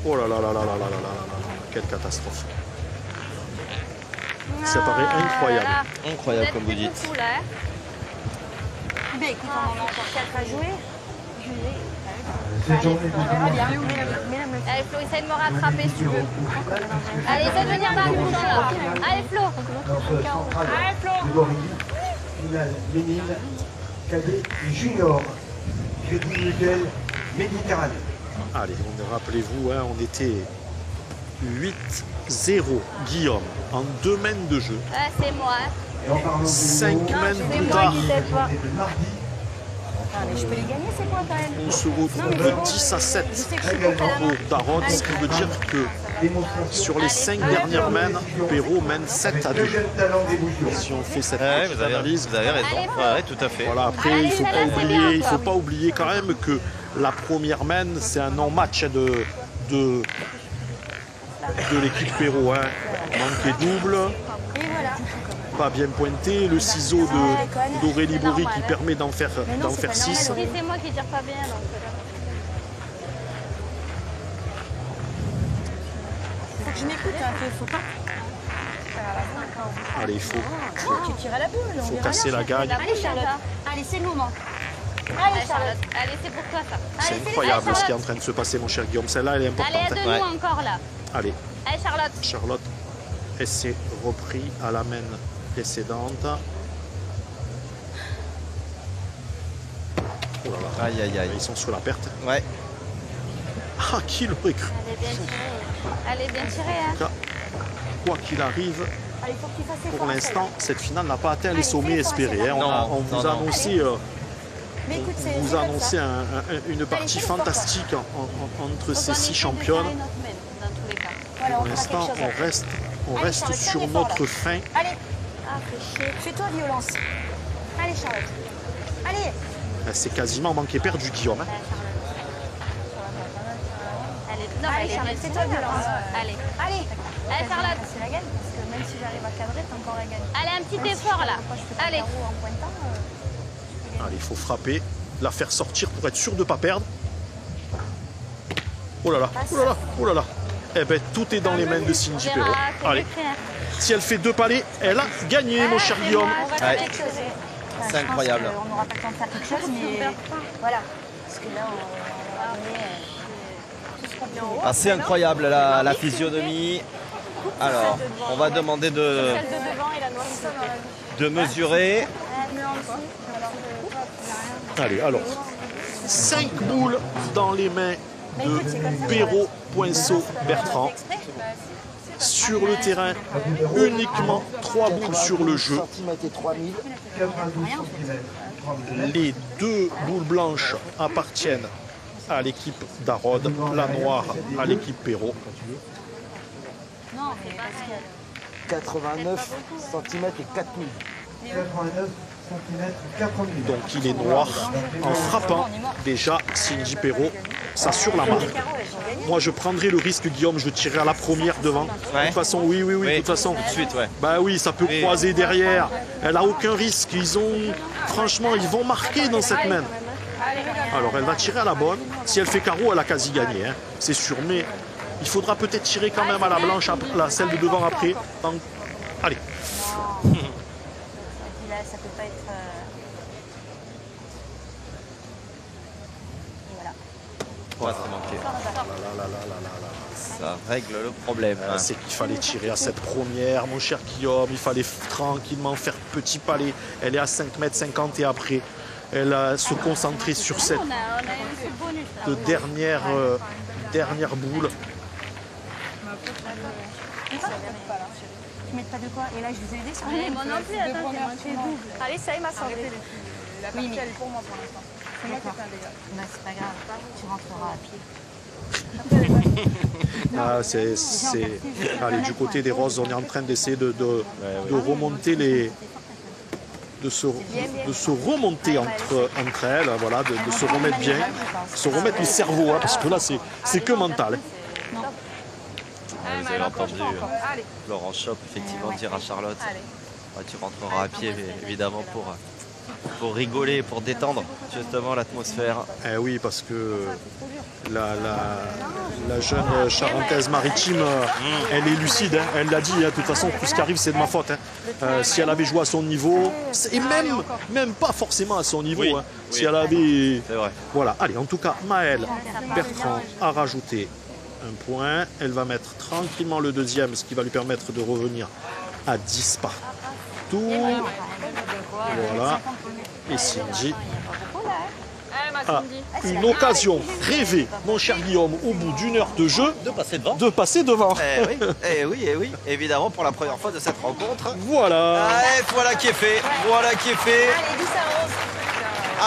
Oh là là là là là là là là là, quelle catastrophe. Ça paraît incroyable. Incroyable comme vous dites. Beaucoup, là, hein. Ben écoute, on en a encore 4 à jouer. Cette journée de Allez Flo, essaye de me rattraper si tu veux. Allez, essaye de venir dans le bouchon là. Allez Flo. notre centrale de Gorille, finale Ménil, cadet et junior, Crédit Mutuel Méditerranée. Allez, rappelez-vous, hein, on était 8-0 Guillaume en 2 mènes de jeu. Ouais, c'est moi. Hein. Et en parlant de 5 numéros, mènes c'est plus moi tard, qui t'aide pas. journée de mardi, Mais je peux les gagner, c'est quoi quand même? on se retrouve 10 à 7 au Darod, ce qui veut dire que démonstration sur les 5 dernières mènes, Perrault mène 7 à de 2. jeunes talents des Bouches-du-Rhône. Si on fait cette Ouais, petite vous analyse, avez raison. Ouais, tout à fait. voilà, après Allez, il faut celle-là, pas c'est oublier, bien, il faut encore. pas oublier quand même que la première mène, c'est un non-match de l'équipe Perrault. Hein. Manqué double, Et voilà. pas bien pointé, le ciseau d'Aurélie Bory qui permet d'en faire 6. Si c'est moi qui tire pas bien, donc. Faut que je m'écoute, hein, faut pas. Allez, il Tu tires à la boule. on faut verra casser bien. la gagne. Allez Charlotte. Allez, c'est le moment. Allez Charlotte, allez c'est pour toi ça. C'est Allez, incroyable allez, ce qui est Charlotte. en train de se passer, mon cher Guillaume. Celle-là, elle est importante. Allez, à hein. deux nous encore là. Allez, Allez Charlotte. Charlotte, elle s'est repris à la mène précédente. Oh là là, Aïe, aïe, aïe. ils sont sur la perte. Ouais. Ah, qui l'aurait cru? Allez bien tiré. Allez bien tiré hein. En tout cas, quoi qu'il arrive, Allez, faut que tu fasses pour effort, l'instant, cette finale n'a pas atteint les Allez, sommets fais-le espérés. forcer, hein. On, non. on vous Non, a non. annoncé, Mais écoute, c'est vous comme a ça. annoncé une partie fais-le fort, fantastique entre Faut ces qu'on 6 essaie de championnes. serrer notre mène, dans tous les cas. Voilà, Pour on fera quelque l'instant, chose. on Allez, reste Charlotte, sur tiens l'effort, notre là. fin. Allez, Ah fais chier. fais-toi violence. Allez Charlotte. Allez. C'est quasiment manqué perdu, Guillaume. hein. Allez, non, Allez, elle est Charlotte, bien fais-toi tirée. violence. Allez. Allez. Allez Charlotte. C'est la gagne parce que même si j'arrive à cadrer, t'as encore la gagne. Allez un petit effort là. Allez. En pointant, Allez, il faut frapper, la faire sortir pour être sûr de ne pas perdre. Oh là là, oh là là, oh là là. Eh ben, tout est dans les mains de Cindy Perrault. Allez, si elle fait 2 palets, elle a gagné, mon cher Guillaume. On va faire Ouais. quelque chose. C'est incroyable. On n'aura pas le temps de faire quelque chose, mais voilà. Parce que là, on va Assez incroyable la physionomie. Alors, on va demander de mesurer. Allez, alors, 5 boules dans les mains de Perrault, Poinceau, Bertrand. Sur le terrain, uniquement 3 boules sur le jeu. Centimètres et 3000. 92 cm. Les 2 boules blanches appartiennent à l'équipe d'Arod, la noire à l'équipe Perrault. 89 centimètres et 4000. 89 cm 4000. Donc il est noir. En frappant, déjà, Cindy Perrault s'assure la marque. Moi, je prendrai le risque, Guillaume, je tirerai à la première devant. De Ouais. toute façon, oui, de toute façon. Tout de suite, ouais. Bah oui, ça peut Oui. croiser derrière. Elle a aucun risque. Franchement, ils vont marquer dans cette main. Alors, elle va tirer à la bonne. Si elle fait carreau, elle a quasi gagné, hein. C'est sûr. Mais il faudra peut-être tirer quand même à la blanche, celle de devant après. Allez. là, ça peut pas être. Et voilà. Ouais, c'est manqué. Ça règle le problème. C'est qu'il fallait tirer à cette première, mon cher Guillaume. Il fallait tranquillement faire petit palais. Elle est à 5,50 m et après, elle se concentrer sur cette On a un petit bonus là. dernière boule. Tu mets pas de quoi. Et là, je vous ai aidé sur Allez, moi non plus, attends, j'ai manqué double. Allez, ça y m'a semblé. La Oui, partie, mais- elle est pour moi pour l'instant. C'est moi qui ai fait un dégât. Non, c'est pas grave. Tu rentreras à pied. Ah, allez, du côté des roses, on est en train d'essayer de remonter de se remonter entre elles, voilà, de se remettre bien, se remettre le cerveau, hein, parce que là c'est que mental. hein. Vous avez entendu Allez, Laurent Chope effectivement dire à Charlotte, allez. tu rentreras à pied évidemment pour pour rigoler, pour détendre justement l'atmosphère. Eh oui, parce que la jeune charentaise maritime, elle est lucide, hein. Elle l'a dit, hein. De toute façon, tout ce qui arrive, c'est de ma faute. Hein. Si elle avait joué à son niveau, et même pas forcément à son niveau, Oui, hein. oui. Si elle avait... C'est vrai. Voilà, allez, en tout cas, Maëlle Bertrand a rajouté un point. Elle va mettre tranquillement le deuxième, ce qui va lui permettre de revenir à 10 partout. Voilà. Et Cindy a une occasion rêvée, mon cher Guillaume, au bout d'une heure de jeu, De passer devant. de passer devant. Eh oui, évidemment, pour la première fois de cette rencontre. Voilà. Allez, voilà qui est fait, voilà qui est fait.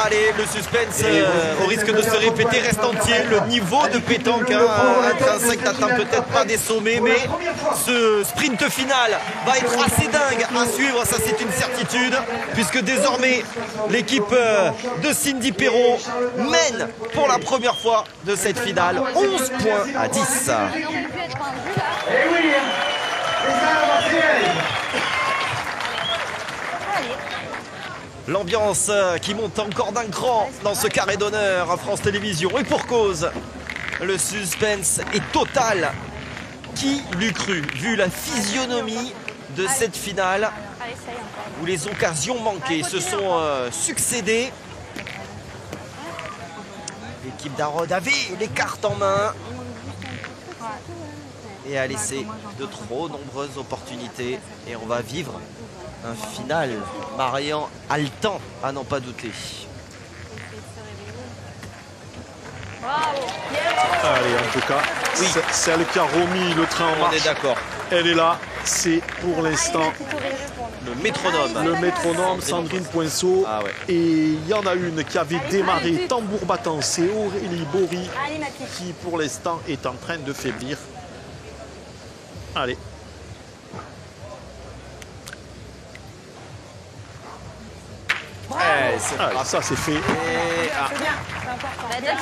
Allez, le suspense, au risque de se répéter, reste entier. Le niveau de pétanque intrinsèque n'atteint peut-être pas des sommets, mais ce sprint final va être assez dingue à suivre, ça c'est une certitude, puisque désormais l'équipe de Cindy Perrault mène pour la première fois de cette finale 11 points à 10. Eh oui, c'est ça la Marseillaise. L'ambiance qui monte encore d'un cran dans ce carré d'honneur à France Télévisions. Et pour cause, le suspense est total. Qui l'eût cru, vu la physionomie de cette finale où les occasions manquées se sont succédées. L'équipe d'Arod avait les cartes en main et a laissé de trop nombreuses opportunités. Et on va vivre un final Marian haletant, à n'en pas douter. Allez, en tout cas, Oui. celle qui a remis le train en On marche, est d'accord. elle est là. C'est pour l'instant Le métronome. le métronome Sandrine Poinceau. Ah ouais. Et il y en a une qui avait démarré tambour battant, c'est Aurélie Bory, Allez, ma petite. qui pour l'instant est en train de faiblir. Allez. Allez, ça c'est fait. Et Bah,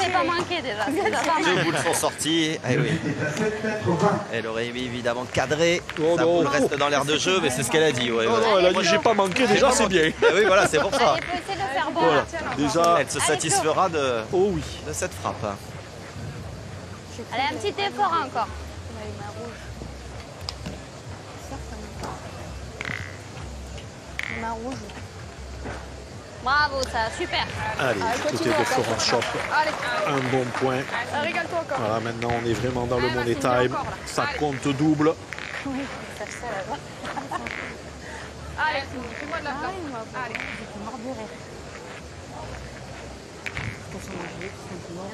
ne pas manqué déjà. C'est déjà pas mal. deux boules sont sorties. Eh oui. C'est à 7 mètres 20. Elle aurait évidemment cadré. Oh Sa non. boule reste dans l'air de jeu, mais c'est ce qu'elle a dit. Ouais, Non, ouais. non, elle a dit j'ai pas manqué, déjà c'est bien. Eh oui, voilà, c'est pour ça. Allez, faut essayer de le faire bon. Voilà, déjà, Elle se satisfera de oh oui. cette frappe. Allez, un petit effort encore. Ma rouge. Bravo, ça, super. Allez, du côté de Florence Shop, un bon point. Régale-toi encore. Voilà, maintenant on est vraiment dans le money time. Ça compte double. Allez, fais-moi de la place. Allez. Mort de rire. Pour s'en manger, tout simplement.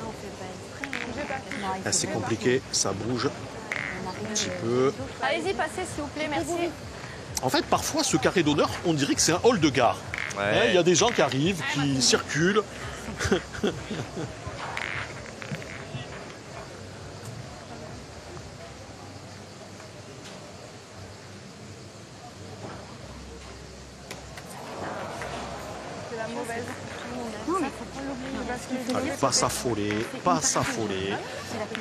Là, c'est compliqué, ça bouge un petit peu. Allez-y, passez s'il vous plaît, merci. En fait, parfois, ce carré d'honneur, on dirait que c'est un hall de gare. Hein, il y a des gens qui arrivent, qui circulent. C'est la mauvaise. Allez, pas s'affoler, pas s'affoler.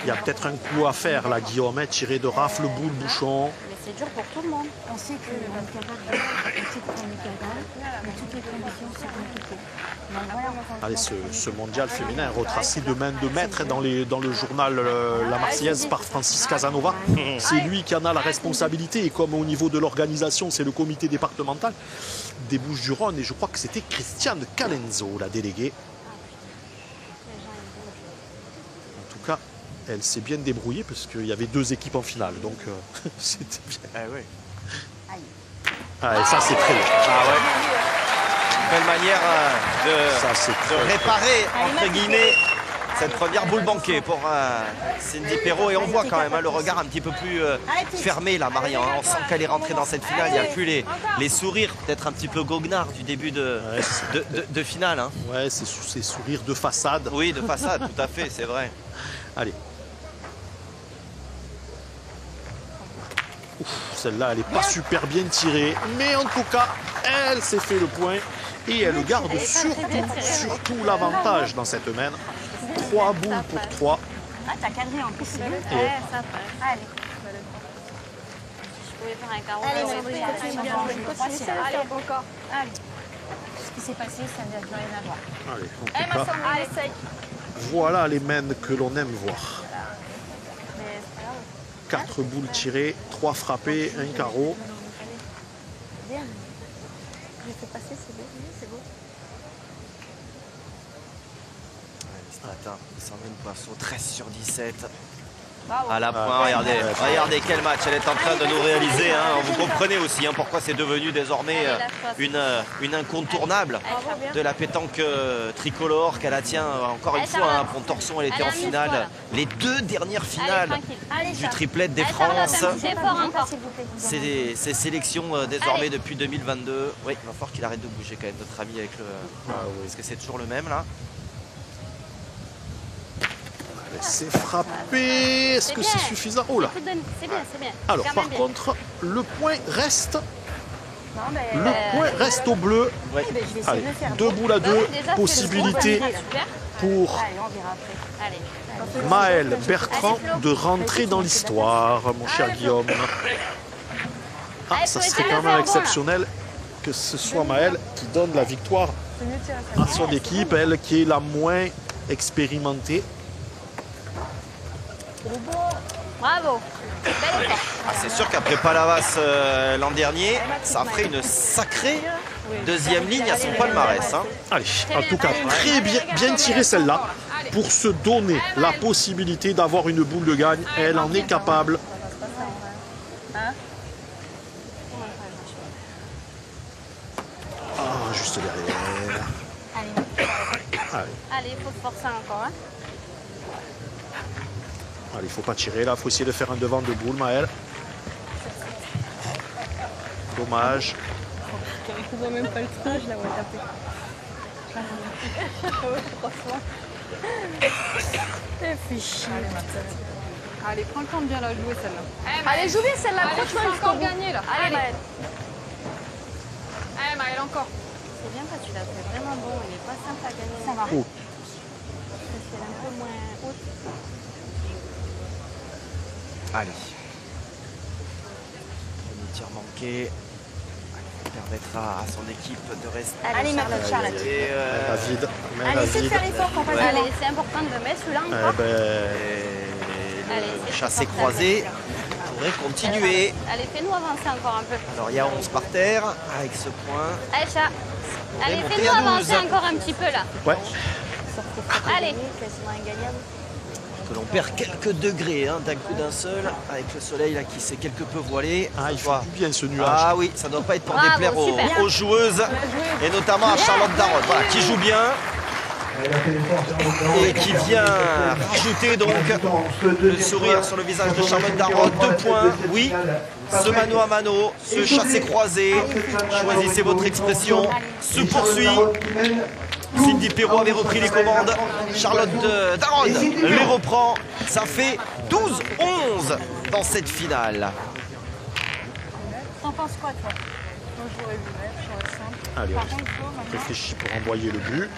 Il y a peut-être un coup à faire, là, Guillaume, hein, tirer de rafle, boule, bouchon. Mais c'est dur pour tout le monde. On sait qu'on est capable, mais toutes les conditions sont compliquées. Donc voilà. Allez, ce mondial féminin retracé de main de maître dans le journal La Marseillaise par Francis Casanova. C'est lui qui en a la responsabilité et comme au niveau de l'organisation, c'est le comité départemental des Bouches-du-Rhône et je crois que c'était Christiane Calenzo, la déléguée. En tout cas, elle s'est bien débrouillée parce qu'il y avait deux équipes en finale, donc c'était bien. Eh oui. Ah, et ça, c'est très bien. Ah ouais. Belle manière Ça, c'est de très, réparer, entre guillemets, cette première boule banquée pour Cindy Perrault. Et on voit quand même le regard un petit peu plus fermé là, Marian. On sent qu'elle est rentrée dans cette finale. Il n'y a plus les sourires, peut-être un petit peu goguenards du début de finale. Hein. Ouais, c'est ces sourires de façade. Oui, de façade, tout à fait, c'est vrai. Allez. Celle-là, elle n'est pas super bien tirée, mais en tout cas, elle s'est fait le point et elle garde surtout l'avantage dans cette main. 3 boules pour 3. Ah, t'as cadré en plus, c'est bien. Ouais, ça passe. Allez. Je pouvais faire un carreau. Allez, Ouais, Sandrine, ouais, continue ouais. bien. Continue, c'est le faire encore. Allez. Ce qui s'est passé, ça n'a plus rien à voir. Allez, en Eh, tout ma cas, soeur, allez, essaye. voilà les mains que l'on aime voir. Mais c'est pas grave. 4 boules tirées, 3 frappées, un carreau. Bien. Je fais passer, c'est beau. C'est beau. Les Stratins, Sandrine Poinceau, 13 sur 17. Bravo. À la pointe, regardez quel match elle est en train de nous réaliser. Hein. Vous comprenez aussi pourquoi c'est devenu désormais une incontournable de la pétanque tricolore qu'elle la tient encore une fois. Pour Torson, elle était en finale. Les 2 dernières finales du triplet des France. C'est fort encore. C'est sélections désormais depuis 2022. Oui, il va falloir qu'il arrête de bouger quand même, notre ami avec le... Parce que c'est toujours le même là. C'est frappé. Est-ce que c'est suffisant? Oh là. C'est bien, c'est bien. Alors, Quand par même bien. contre, le point reste. Non, mais. Le point reste au bleu. Ouais. Je vais essayer Allez, de le faire. 2 boules à 2. Bah oui, déjà, c'est Possibilité le super. pour Allez, on verra après. Allez. Maël Bertrand de rentrer dans l'histoire, mon cher Guillaume. Ah, Allez, ça faut serait essayer de quand faire même bon, là. exceptionnel que ce soit Maël qui donne la victoire C'est mieux de tirer ça. à son équipe, elle qui est la moins expérimentée. Bravo. Bel effort. Ah, c'est sûr qu'après Palavas l'an dernier, ça ferait une sacrée deuxième ligne à son palmarès. Hein. Allez, en tout cas, très bien tiré celle-là pour se donner la possibilité d'avoir une boule de gagne. Elle en est capable. Ah, juste derrière. Allez. Allez, il faut se forcer encore. Hein. Allez, il faut pas tirer là, il faut essayer de faire un devant de boule, Maël. Dommage. Je vois même pas le trou, je la vois taper. Franchement. Et puis chier. Allez, prends le temps de bien la jouer celle-là. Allez, joue bien celle-là, accroche-toi jusqu'au bout. Gagner là. Allez, Maël. Allez, Maël, encore. C'est bien parce que tu l'as fait vraiment bon. Il est pas simple à gagner. Ça va. Oh. Parce qu'elle est un peu moins haute. Allez. Premier tir manqué. Permettra à son équipe de rester. Allez, ma petite Charlotte. Et, David, Allez, essaie de faire l'effort qu'on passe Allez, devant. c'est important de mettre celui-là Eh encore. ben, Allez, le c'est chassé supportable. croisé pourrait continuer. Allez, fais-nous avancer encore un peu. Alors il y a 11 par terre avec ce point. Allez, chat. Allez, monter fais-nous à 12. avancer encore un petit peu là. ouais. Allez. Quasiment ingagnable. Que l'on perd quelques degrés d'un coup d'un seul avec le soleil là qui s'est quelque peu voilé. Ah, il fait Voilà. du bien ce nuage. Ah oui, ça ne doit pas être pour Bravo, déplaire super. aux joueuses et notamment à Charlotte Darrotte, voilà, qui joue bien Elle a fait l'effort, Charlotte Darrotte. et qui vient rajouter donc le sourire sur le visage de Charlotte Darrotte. 2 points, oui, ce mano à mano, ce chassé croisé, choisissez votre expression, se poursuit. Cindy Perrault avait repris les commandes. Charlotte Darrotte les reprend. Ça fait 12-11 dans cette finale. T'en penses quoi, toi? Moi, je l'aurais vu mettre, j'aurais simple. Allez, Par on contre, il faut maintenant. réfléchit pour envoyer le but.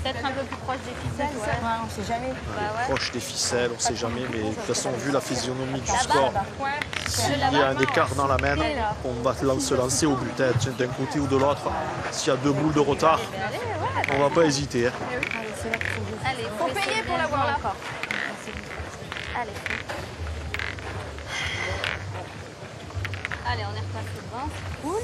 Peut-être un peu plus proche des ficelles. Ouais, on sait jamais. Bah ouais. Proche des ficelles, on ne sait jamais, mais de toute façon, vu la physionomie du score, Ouais. s'il y a un écart dans la main, on va se lancer au but, hein, d'un côté ou de l'autre. S'il y a 2 boules de retard, on va pas hésiter. Hein. Allez, Faut payer pour l'avoir là. encore. Allez. Allez, on est repassé devant. C'est cool.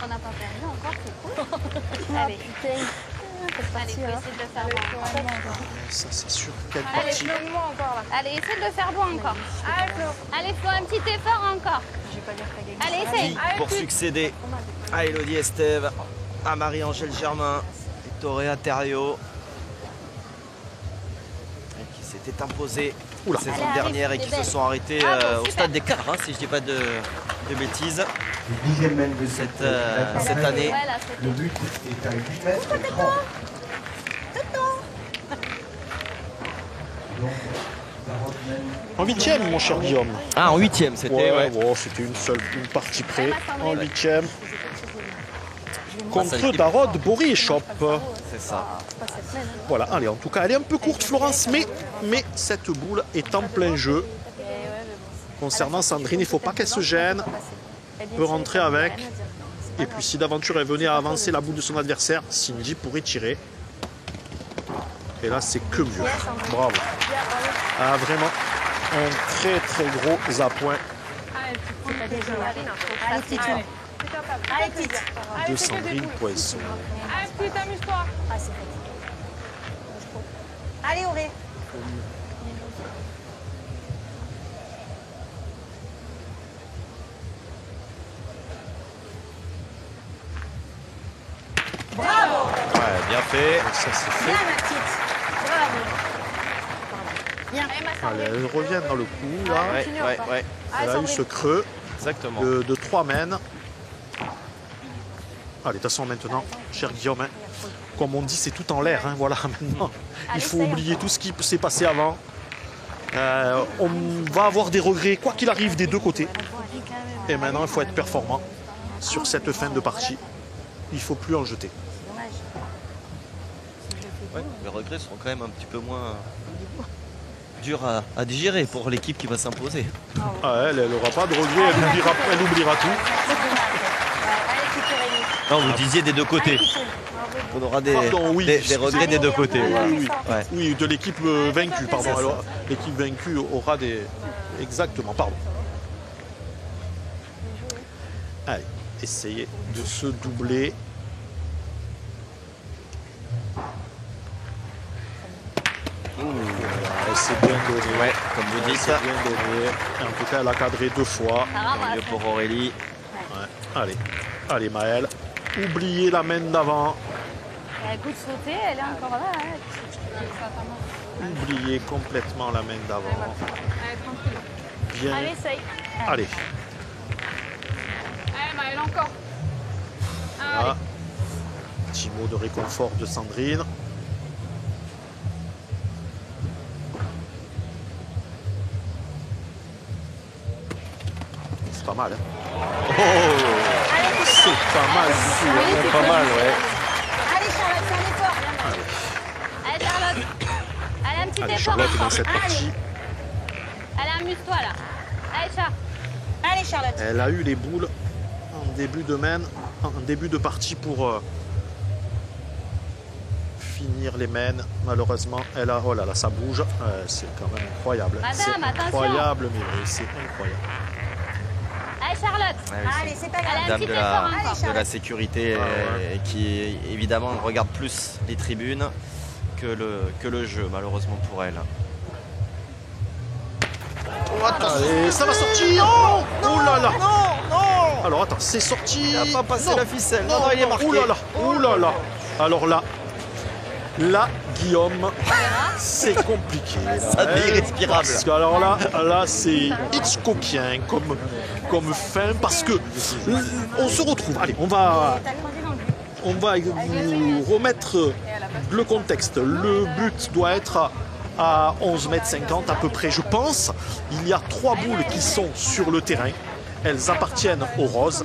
On n'a pas perdu encore, c'est cool. Allez. Allez, faut essayer de le faire bon. Ça, c'est sûr. Quelle Allez, partie. fais-moi encore là. Allez, essaie de le faire bon encore. Allez, Flo. Allez, Flo, un petit effort encore. Je vais pas dire que t'as gagné. Allez, essaye. Pour succéder à Elodie Estève, à Marie-Angèle Germain, Victoria Thériault, qui s'était imposée Oula. la saison Allez, dernière et arrive, qui c'est se belle. sont arrêtés Bravo, au super. stade des quarts, si je dis pas de bêtises. Le 10e mètre de Cette année. Ouais, là, Le c'était. but est à 8 mètres 30. Donc, Darrotte mène. En 8e, mon cher Guillaume. Ah, en 8e, c'était. Ouais, bon, c'était une partie près. En 8e. Contre Darrotte, Bory et Chop. C'est ça. Voilà, allez, en tout cas, elle est un peu courte, Florence, mais cette boule est en plein jeu. Concernant Sandrine, il ne faut pas qu'elle se gêne. Elle peut rentrer avec. Et puis si d'aventure elle venait à avancer la boule de son adversaire, Cindy pourrait tirer. Et là c'est que mieux. Bravo. Ah, vraiment un très très gros appoint Allez, petite. Allez, petite. de Sandrine Poisson. Allez, petite, amuse-toi. Ah, c'est fait. Allez, Auré. Bravo. Ouais, bien fait. Ça c'est fait. Bien, ma petite. Bravo. Bien. Allez, elle revient dans le coup là. Ouais. Elle a eu ce creux Exactement. de 3 mènes. Allez, de toute façon maintenant, cher Guillaume, hein, comme on dit, c'est tout en l'air. Hein, voilà, maintenant, il faut oublier tout ce qui s'est passé avant. On va avoir des regrets, quoi qu'il arrive, des deux côtés. Et maintenant, il faut être performant sur cette fin de partie. Il ne faut plus en jeter. Ouais, les regrets seront quand même un petit peu moins durs à digérer pour l'équipe qui va s'imposer. Ah, elle n'aura pas de regrets, elle oubliera tout. Non, vous disiez des deux côtés. On aura des regrets des deux côtés. Voilà. Oui, Ouais. oui, de l'équipe vaincue, pardon. Alors, l'équipe vaincue aura des... Exactement, pardon. Allez, essayez de se doubler. C'est bien donné. Ouais, comme vous dites, C'est bien donné. En tout cas, elle a cadré 2 fois. mieux pour Aurélie. Ouais. Allez Maëlle. Oubliez la main d'avant. Elle goûte sauter, elle est encore là. Oubliez complètement la main d'avant. Allez, tranquille. Bien. Allez, essaye. Allez. Allez, Maëlle, encore. Voilà. Petit mot de réconfort de Sandrine. C'est pas mal. Hein. C'est pas mal du tout. Hein. Pas mal, ouais. Allez, Charlotte, c'est un effort. Allez, Charlotte. Allez, un petit Allez, effort Charlotte est dans encore. cette partie. Allez, amuse-toi là. Allez, Char. Allez, Charlotte. Elle a eu les boules en début de main, en début de partie pour finir les mains. Malheureusement, elle a... Oh là là, ça bouge. C'est quand même incroyable. Madame, C'est attention. incroyable, mais oui, c'est incroyable. Allez, Charlotte. Allez, c'est pas grave. Allez, un Dame petit de effort encore. la sécurité ouais. qui évidemment regarde plus les tribunes que le jeu, malheureusement pour elle. Allez, ça va sortir. Oh là là. Non. Alors attends, c'est sorti. Il n'a pas passé Non. la ficelle. Non, il est marqué. Oh là là. Oh là là. Alors là, Guillaume, c'est compliqué. Là, Ça devient hein. irrespirable. Parce que alors là c'est Hitchcockien comme fin, parce que on se retrouve. Allez, on va vous remettre le contexte. Le but doit être à 11,50 m à peu près, je pense. Il y a 3 boules qui sont sur le terrain. Elles appartiennent aux roses.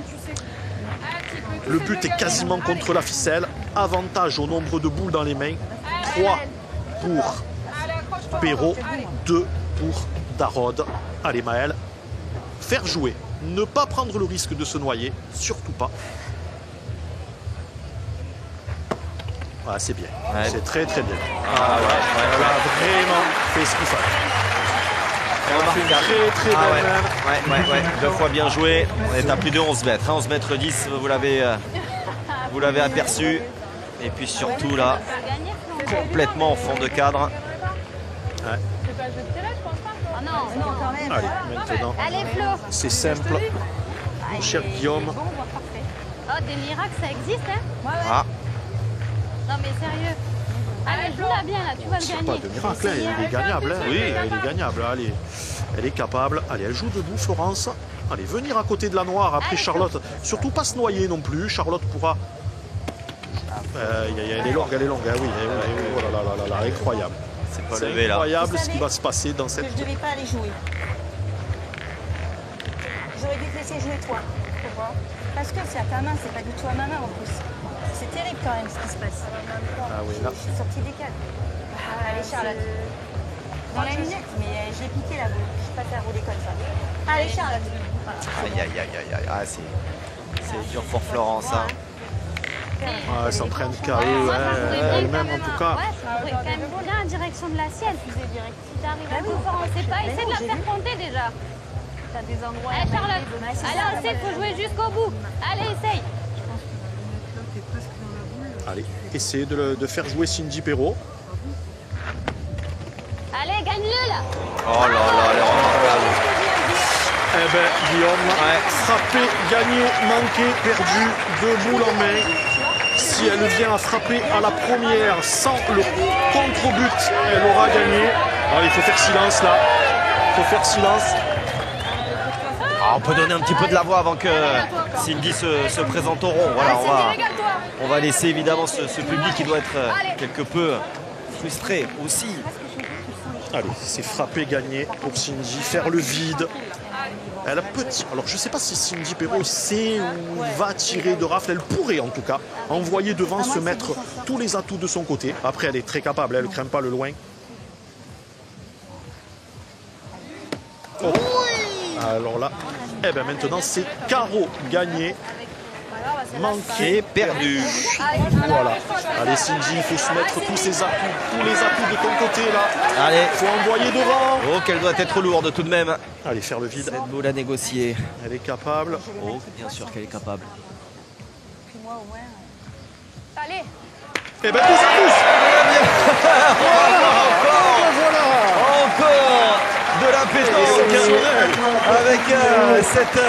Le but est quasiment contre la ficelle. Avantage au nombre de boules dans les mains. 3 pour Perrault, 2 pour Darod. Allez Maëlle, faire jouer. Ne pas prendre le risque de se noyer, surtout pas. Ah, c'est bien, Ouais. c'est très très bien. Ah, ouais. Elle a vraiment fait ce qu'il fallait. Elle a fait une très très Ah belle main. ouais. 2 fois bien joué. On est à plus de 11 mètres. 11 mètres 10, vous l'avez aperçu. Et puis surtout là, complètement en fond de cadre. C'est pas le jeu de télé, je pense pas. Oh non, non, quand même. Allez, maintenant, Allez, Flo. c'est simple. Mon cher Guillaume, Oh, des miracles, ça existe, hein? Ah, Non, mais sérieux. Allez, joue-la bien, là, tu vas le c'est gagner. pas de miracle, hein, il est gagnable. Hein. Oui. Elle est gagnable. Allez, elle est capable. Allez, elle joue debout, Florence. Allez, venir à côté de la noire après Charlotte. Surtout pas se noyer non plus. Charlotte pourra. Elle est longue, hein, oui. Oh là là là là, incroyable. c'est pas C'est levé là. incroyable ce qui va se passer dans cette. Que je devais pas aller jouer. J'aurais dû te laisser jouer toi. Pourquoi? Parce que c'est à ta main, c'est pas du tout à ma main en plus. C'est terrible quand même ce qui se passe. Ah oui, là. Je suis sortie des cadres. Allez Charlotte. Dans la minute, mais je l'ai piqué la boule. Je suis pas faire rouler comme ça. Allez Charlotte. Aïe. Ah, C'est dur pour Florence. Hein. Elle s'entraîne qu'à eux, elle-même en tout cas. Ouais, ça pourrait quand même bien en direction de la sienne. Si t'arrives à tout faire, on sait pas, essaie de la faire compter déjà. T'as des endroits. Allez, Charlotte. Allez, essaye, faut jouer jusqu'au bout. Allez, essaye. Allez, essayez de faire jouer Cindy Perrault. Allez, gagne-le là. Oh là là, elle est remarquable. Eh ben, Guillaume, frappé, gagné, manqué, perdu, deux boules en main. Si elle vient à frapper à la première sans le contre-but, elle aura gagné. Alors, il faut faire silence là. Il faut faire silence. Ah, on peut donner un petit peu de la voix avant que Cindy se présente au rond. Voilà, on va laisser évidemment ce public qui doit être quelque peu frustré aussi. Allez, c'est frappé, gagné pour Cindy. Faire le vide. Elle a petit. Alors, je ne sais pas si Cindy Perrault sait ou va tirer de rafle. Elle pourrait en tout cas envoyer devant, se mettre tous les atouts de son côté. Après, elle est très capable. Elle ne craint pas le loin. Oh. Alors là, eh ben maintenant, c'est carreau gagné. Manqué, perdu. Voilà. Allez Cindy, il faut se mettre tous ses atouts, tous les atouts de ton côté là. Allez. Il faut envoyer devant. Oh, qu'elle doit être lourde tout de même. Allez, faire le vide. Cette boule à négocier. Elle est capable. Oh, bien sûr qu'elle est capable. Puis moi, au moins. Allez. Eh ben tous à tous. Voilà. Encore de la pétanque avec cette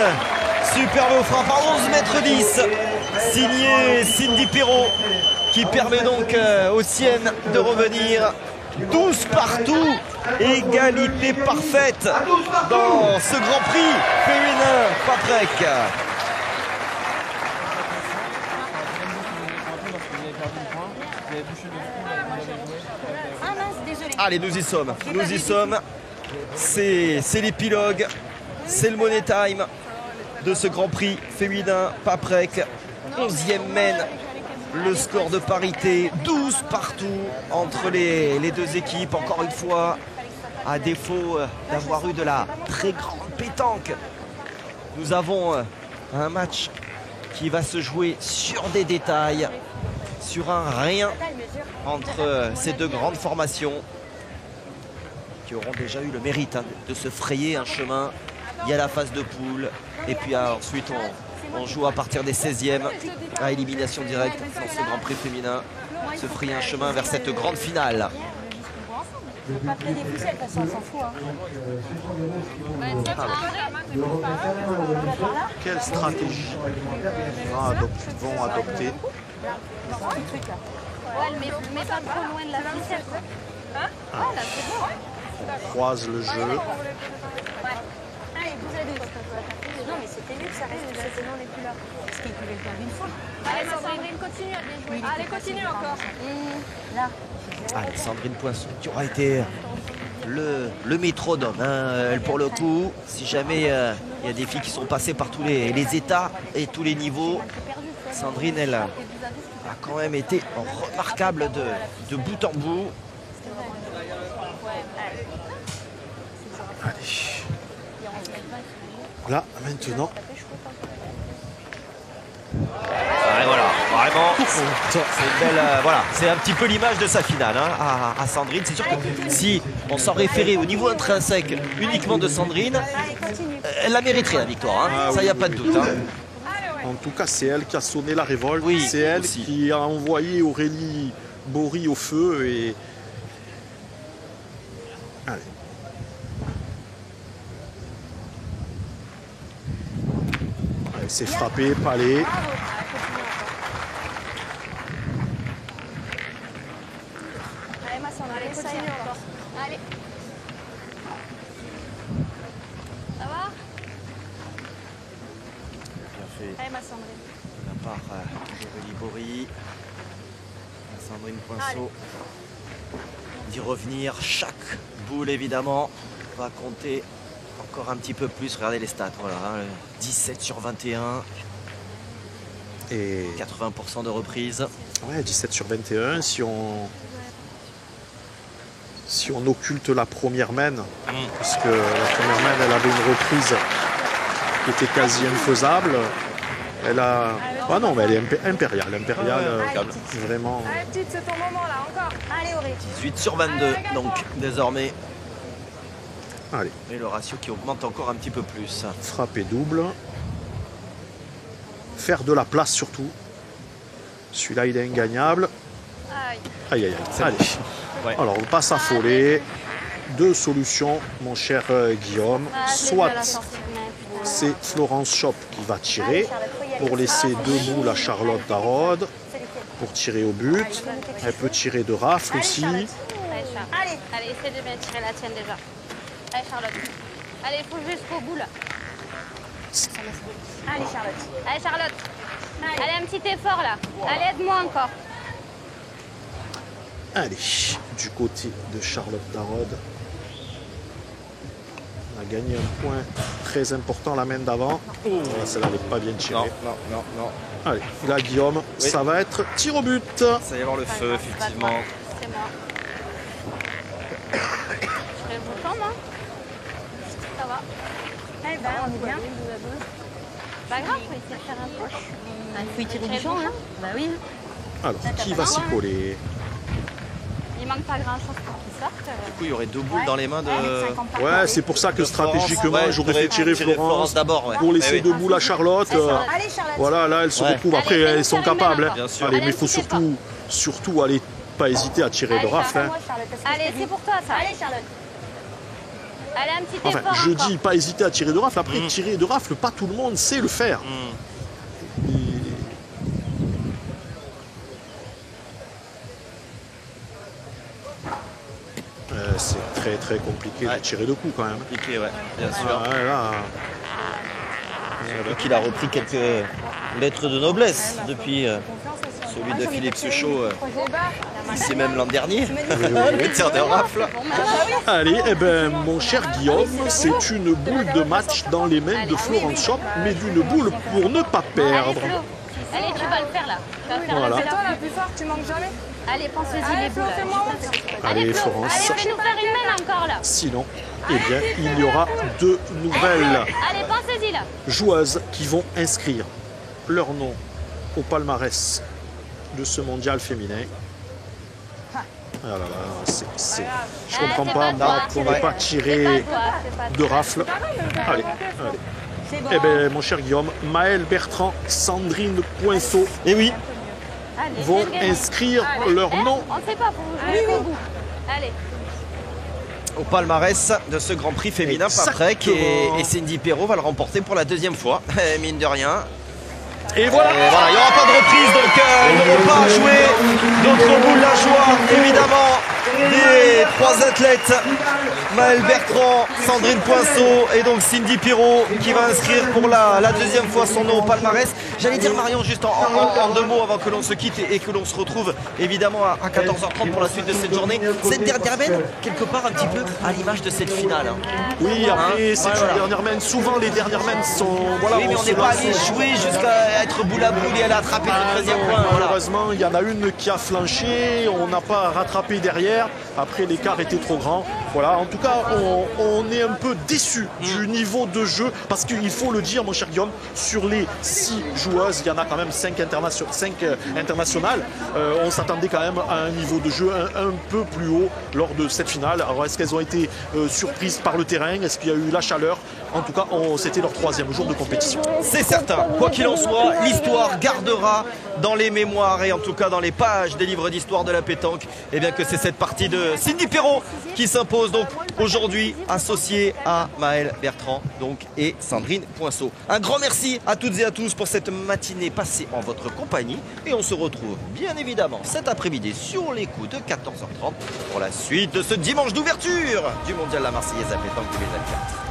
superbe frappe à 11 mètres 10 signée Cindy Perrault qui permet donc aux siennes de revenir 12 partout, égalité parfaite dans ce Grand Prix féminin Paprec. Ah mince, désolé. Allez, nous y sommes. C'est l'épilogue, c'est le money time de ce Grand Prix féminin Paprec. 11e mène le score de parité, 12 partout entre les deux équipes. Encore une fois, à défaut d'avoir eu de la très grande pétanque, nous avons un match qui va se jouer sur des détails, sur un rien entre ces deux grandes formations qui auront déjà eu le mérite de se frayer un chemin. Il y a la phase de poule et puis ensuite on joue à partir des 16e à élimination directe dans ce Grand Prix féminin, se frayer un chemin vers cette grande finale. Je veux pas plaider poussette, parce qu'on s'en fout. Quelle stratégie vont adopter? Ouais, mais pas trop loin de la ficelle. Hein? Ouais, là, c'est bon. On croise le jeu. Allez, vous allez. Non, mais c'était mieux que ça reste, parce que sinon on n'est plus là. Parce qu'il pouvait le perdre une fois. Allez, Sandrine, continue à bien jouer. Allez, continue encore. Là. Allez, Sandrine Poinçon qui aura été le métronome. Hein. Elle, pour le coup, si jamais il y a des filles qui sont passées par tous les états et tous les niveaux, Sandrine, elle a quand même été remarquable de bout en bout. Allez. Là, maintenant. Ouais, voilà, vraiment, c'est une belle, voilà, c'est un petit peu l'image de sa finale hein, à Sandrine. C'est sûr que si on s'en référait au niveau intrinsèque uniquement de Sandrine, elle la mériterait la victoire, hein. Ah, ça, il n'y a pas de doute. Hein. En tout cas, c'est elle qui a sonné la révolte. Oui, c'est elle aussi. qui a envoyé Aurélie Bory au feu. Et... Allez. Elle s'est frappée, palais. Allez, ma Sandrine, Allez, continue encore. Allez. Ça va? Bien fait Allez, ma Sandrine. de la part d'Aurélie Bory. Sandrine Poinçon d'y revenir. Chaque boule, évidemment, va compter encore un petit peu plus. Regardez les stats. Voilà, hein, 17 sur 21. Et 80% de reprise. ouais, 17 sur 21. Si on occulte la première mène, puisque la première mène, elle avait une reprise qui était quasi infaisable. Elle a... Ah non, mais elle est impériale. Impériale, vraiment... Allez, petite, c'est ton moment là, encore. Allez, Auré. 18 sur 22, donc désormais. Allez. Et le ratio qui augmente encore un petit peu plus. Frapper double. Faire de la place surtout. Celui-là, il est ingagnable. Aïe. Aïe, aïe, aïe. Allez. Ouais. Alors, on passe à s'affoler. Deux solutions, mon cher Guillaume. Soit c'est Florence Shop qui va tirer pour laisser deux boules à Charlotte Darod pour tirer au but. Elle peut tirer de rafle aussi. Allez, Charles. Allez, essaie de bien tirer la tienne déjà. Allez, Charlotte. Allez, il faut jusqu'au bout là. Allez, Charlotte. Allez, Charlotte. Allez, un petit effort là. Allez, aide-moi encore. Allez, du côté de Charlotte Darod. On a gagné un point très important la main d'avant. Celle-là n'est pas bien tirée. Non. Allez, là Guillaume, ça va être tir au but. Ça va y avoir le feu, effectivement. C'est moi. Je ferai vous temps, moi. Ça va. Eh ben, on est bien. Pas grave, faut essayer de faire un push. Il faut y tirer du champ, hein. Bah oui. Alors, qui va s'y coller? Il manque pas grand chose pour qu'il sorte. Du coup, il y aurait deux boules dans les mains de... Ouais, c'est pour ça que stratégiquement, Ouais, j'aurais fait tirer Florence d'abord. Ouais. pour laisser Eh oui. deux boules à Charlotte. Allez, Charlotte. Voilà, là, elle se Ouais. retrouve. Après, Allez, elles sont fais-nous faire une capables. main Hein. encore. Bien sûr. Allez, Allez, mais il faut un petit effort. surtout aller pas hésiter à tirer de Allez, rafle. Hein. Moi, Charlotte, est-ce que Allez, je peux c'est pour toi ça. Allez, Charlotte. Allez, un petit Enfin, effort je encore. dis pas hésiter à tirer de rafle. Après, tirer de rafle, pas tout le monde sait le faire. C'est très très compliqué de tirer de coups quand même. Compliqué, ouais, bien sûr. Ouais, là, Donc il a repris quelques lettres de noblesse depuis celui de Philippe Suchot, ici même l'an dernier. Le tir de rafle. allez, eh ben, mon cher Guillaume, c'est une boule de match dans les mains de Florence Shop, mais d'une boule pour ne pas Allez, perdre. Flo. Allez, tu vas le faire là. Tu vas faire Voilà. la Toi, la plus forte, tu manques jamais. Allez, pense-y les Allez, boules. Flo, fais-moi honte. Allez, Flo. Florence. Allez, fais-nous faire une main encore là. Sinon, eh bien, il y aura deux nouvelles Allez, pensez-y là. joueuses qui vont inscrire leur nom au palmarès de ce mondial féminin. Ah là là, je comprends c'est pas, pas moi, toi, qu'on c'est n'ait pas C'est tiré pas toi, c'est pas de toi. rafle. Allez, allez. C'est bon. Eh bien, mon cher Guillaume, Maëlle Bertrand, Sandrine Poinceau Et oui, Allez, vont fais le gamin. inscrire leur nom. On ne sait pas, faut jouer jusqu'au bout. Allez. au palmarès de ce Grand Prix féminin Paprec et Cindy Perrault va le remporter pour la deuxième fois, mine de rien. Et voilà. Et voilà, il n'y aura pas de reprise, donc ils n'auront pas à jouer d'autres boules la joie, évidemment, des trois athlètes, Maëlle Bertrand, Sandrine Poinceau et donc Cindy Perrault qui va inscrire pour la deuxième fois son nom au palmarès. J'allais dire Marion juste en deux mots avant que l'on se quitte et que l'on se retrouve évidemment à 14h30 pour la suite de cette journée. Cette dernière mène, quelque part un petit peu à l'image de cette finale. Hein. Oui, après, c'est Voilà. une dernière main. Souvent, les dernières mains sont. Voilà, Oui, mais on n'est pas allé jouer jusqu'à être boule à boule et aller attraper le 13e point. Voilà. Malheureusement, il y en a une qui a flanché, on n'a pas rattrapé derrière. Après, l'écart était trop grand. Voilà, en tout cas, on est un peu déçu du niveau de jeu parce qu'il faut le dire, mon cher Guillaume, sur les 6 joueuses, il y en a quand même 5 internationales. On s'attendait quand même à un niveau de jeu un peu plus haut lors de cette finale. Alors, est-ce qu'elles ont été surprises par le terrain? Est-ce qu'il y a eu la chaleur? En tout cas, c'était leur 3e jour de compétition. C'est certain, quoi qu'il en soit, l'histoire gardera dans les mémoires et en tout cas dans les pages des livres d'histoire de la pétanque, et bien que c'est cette partie de Cindy Perrault qui s'impose donc aujourd'hui, associée à Maëlle Bertrand donc, et Sandrine Poinceau. Un grand merci à toutes et à tous pour cette matinée passée en votre compagnie et on se retrouve bien évidemment cet après-midi sur les coups de 14h30 pour la suite de ce dimanche d'ouverture du Mondial La Marseillaise à pétanque 2024.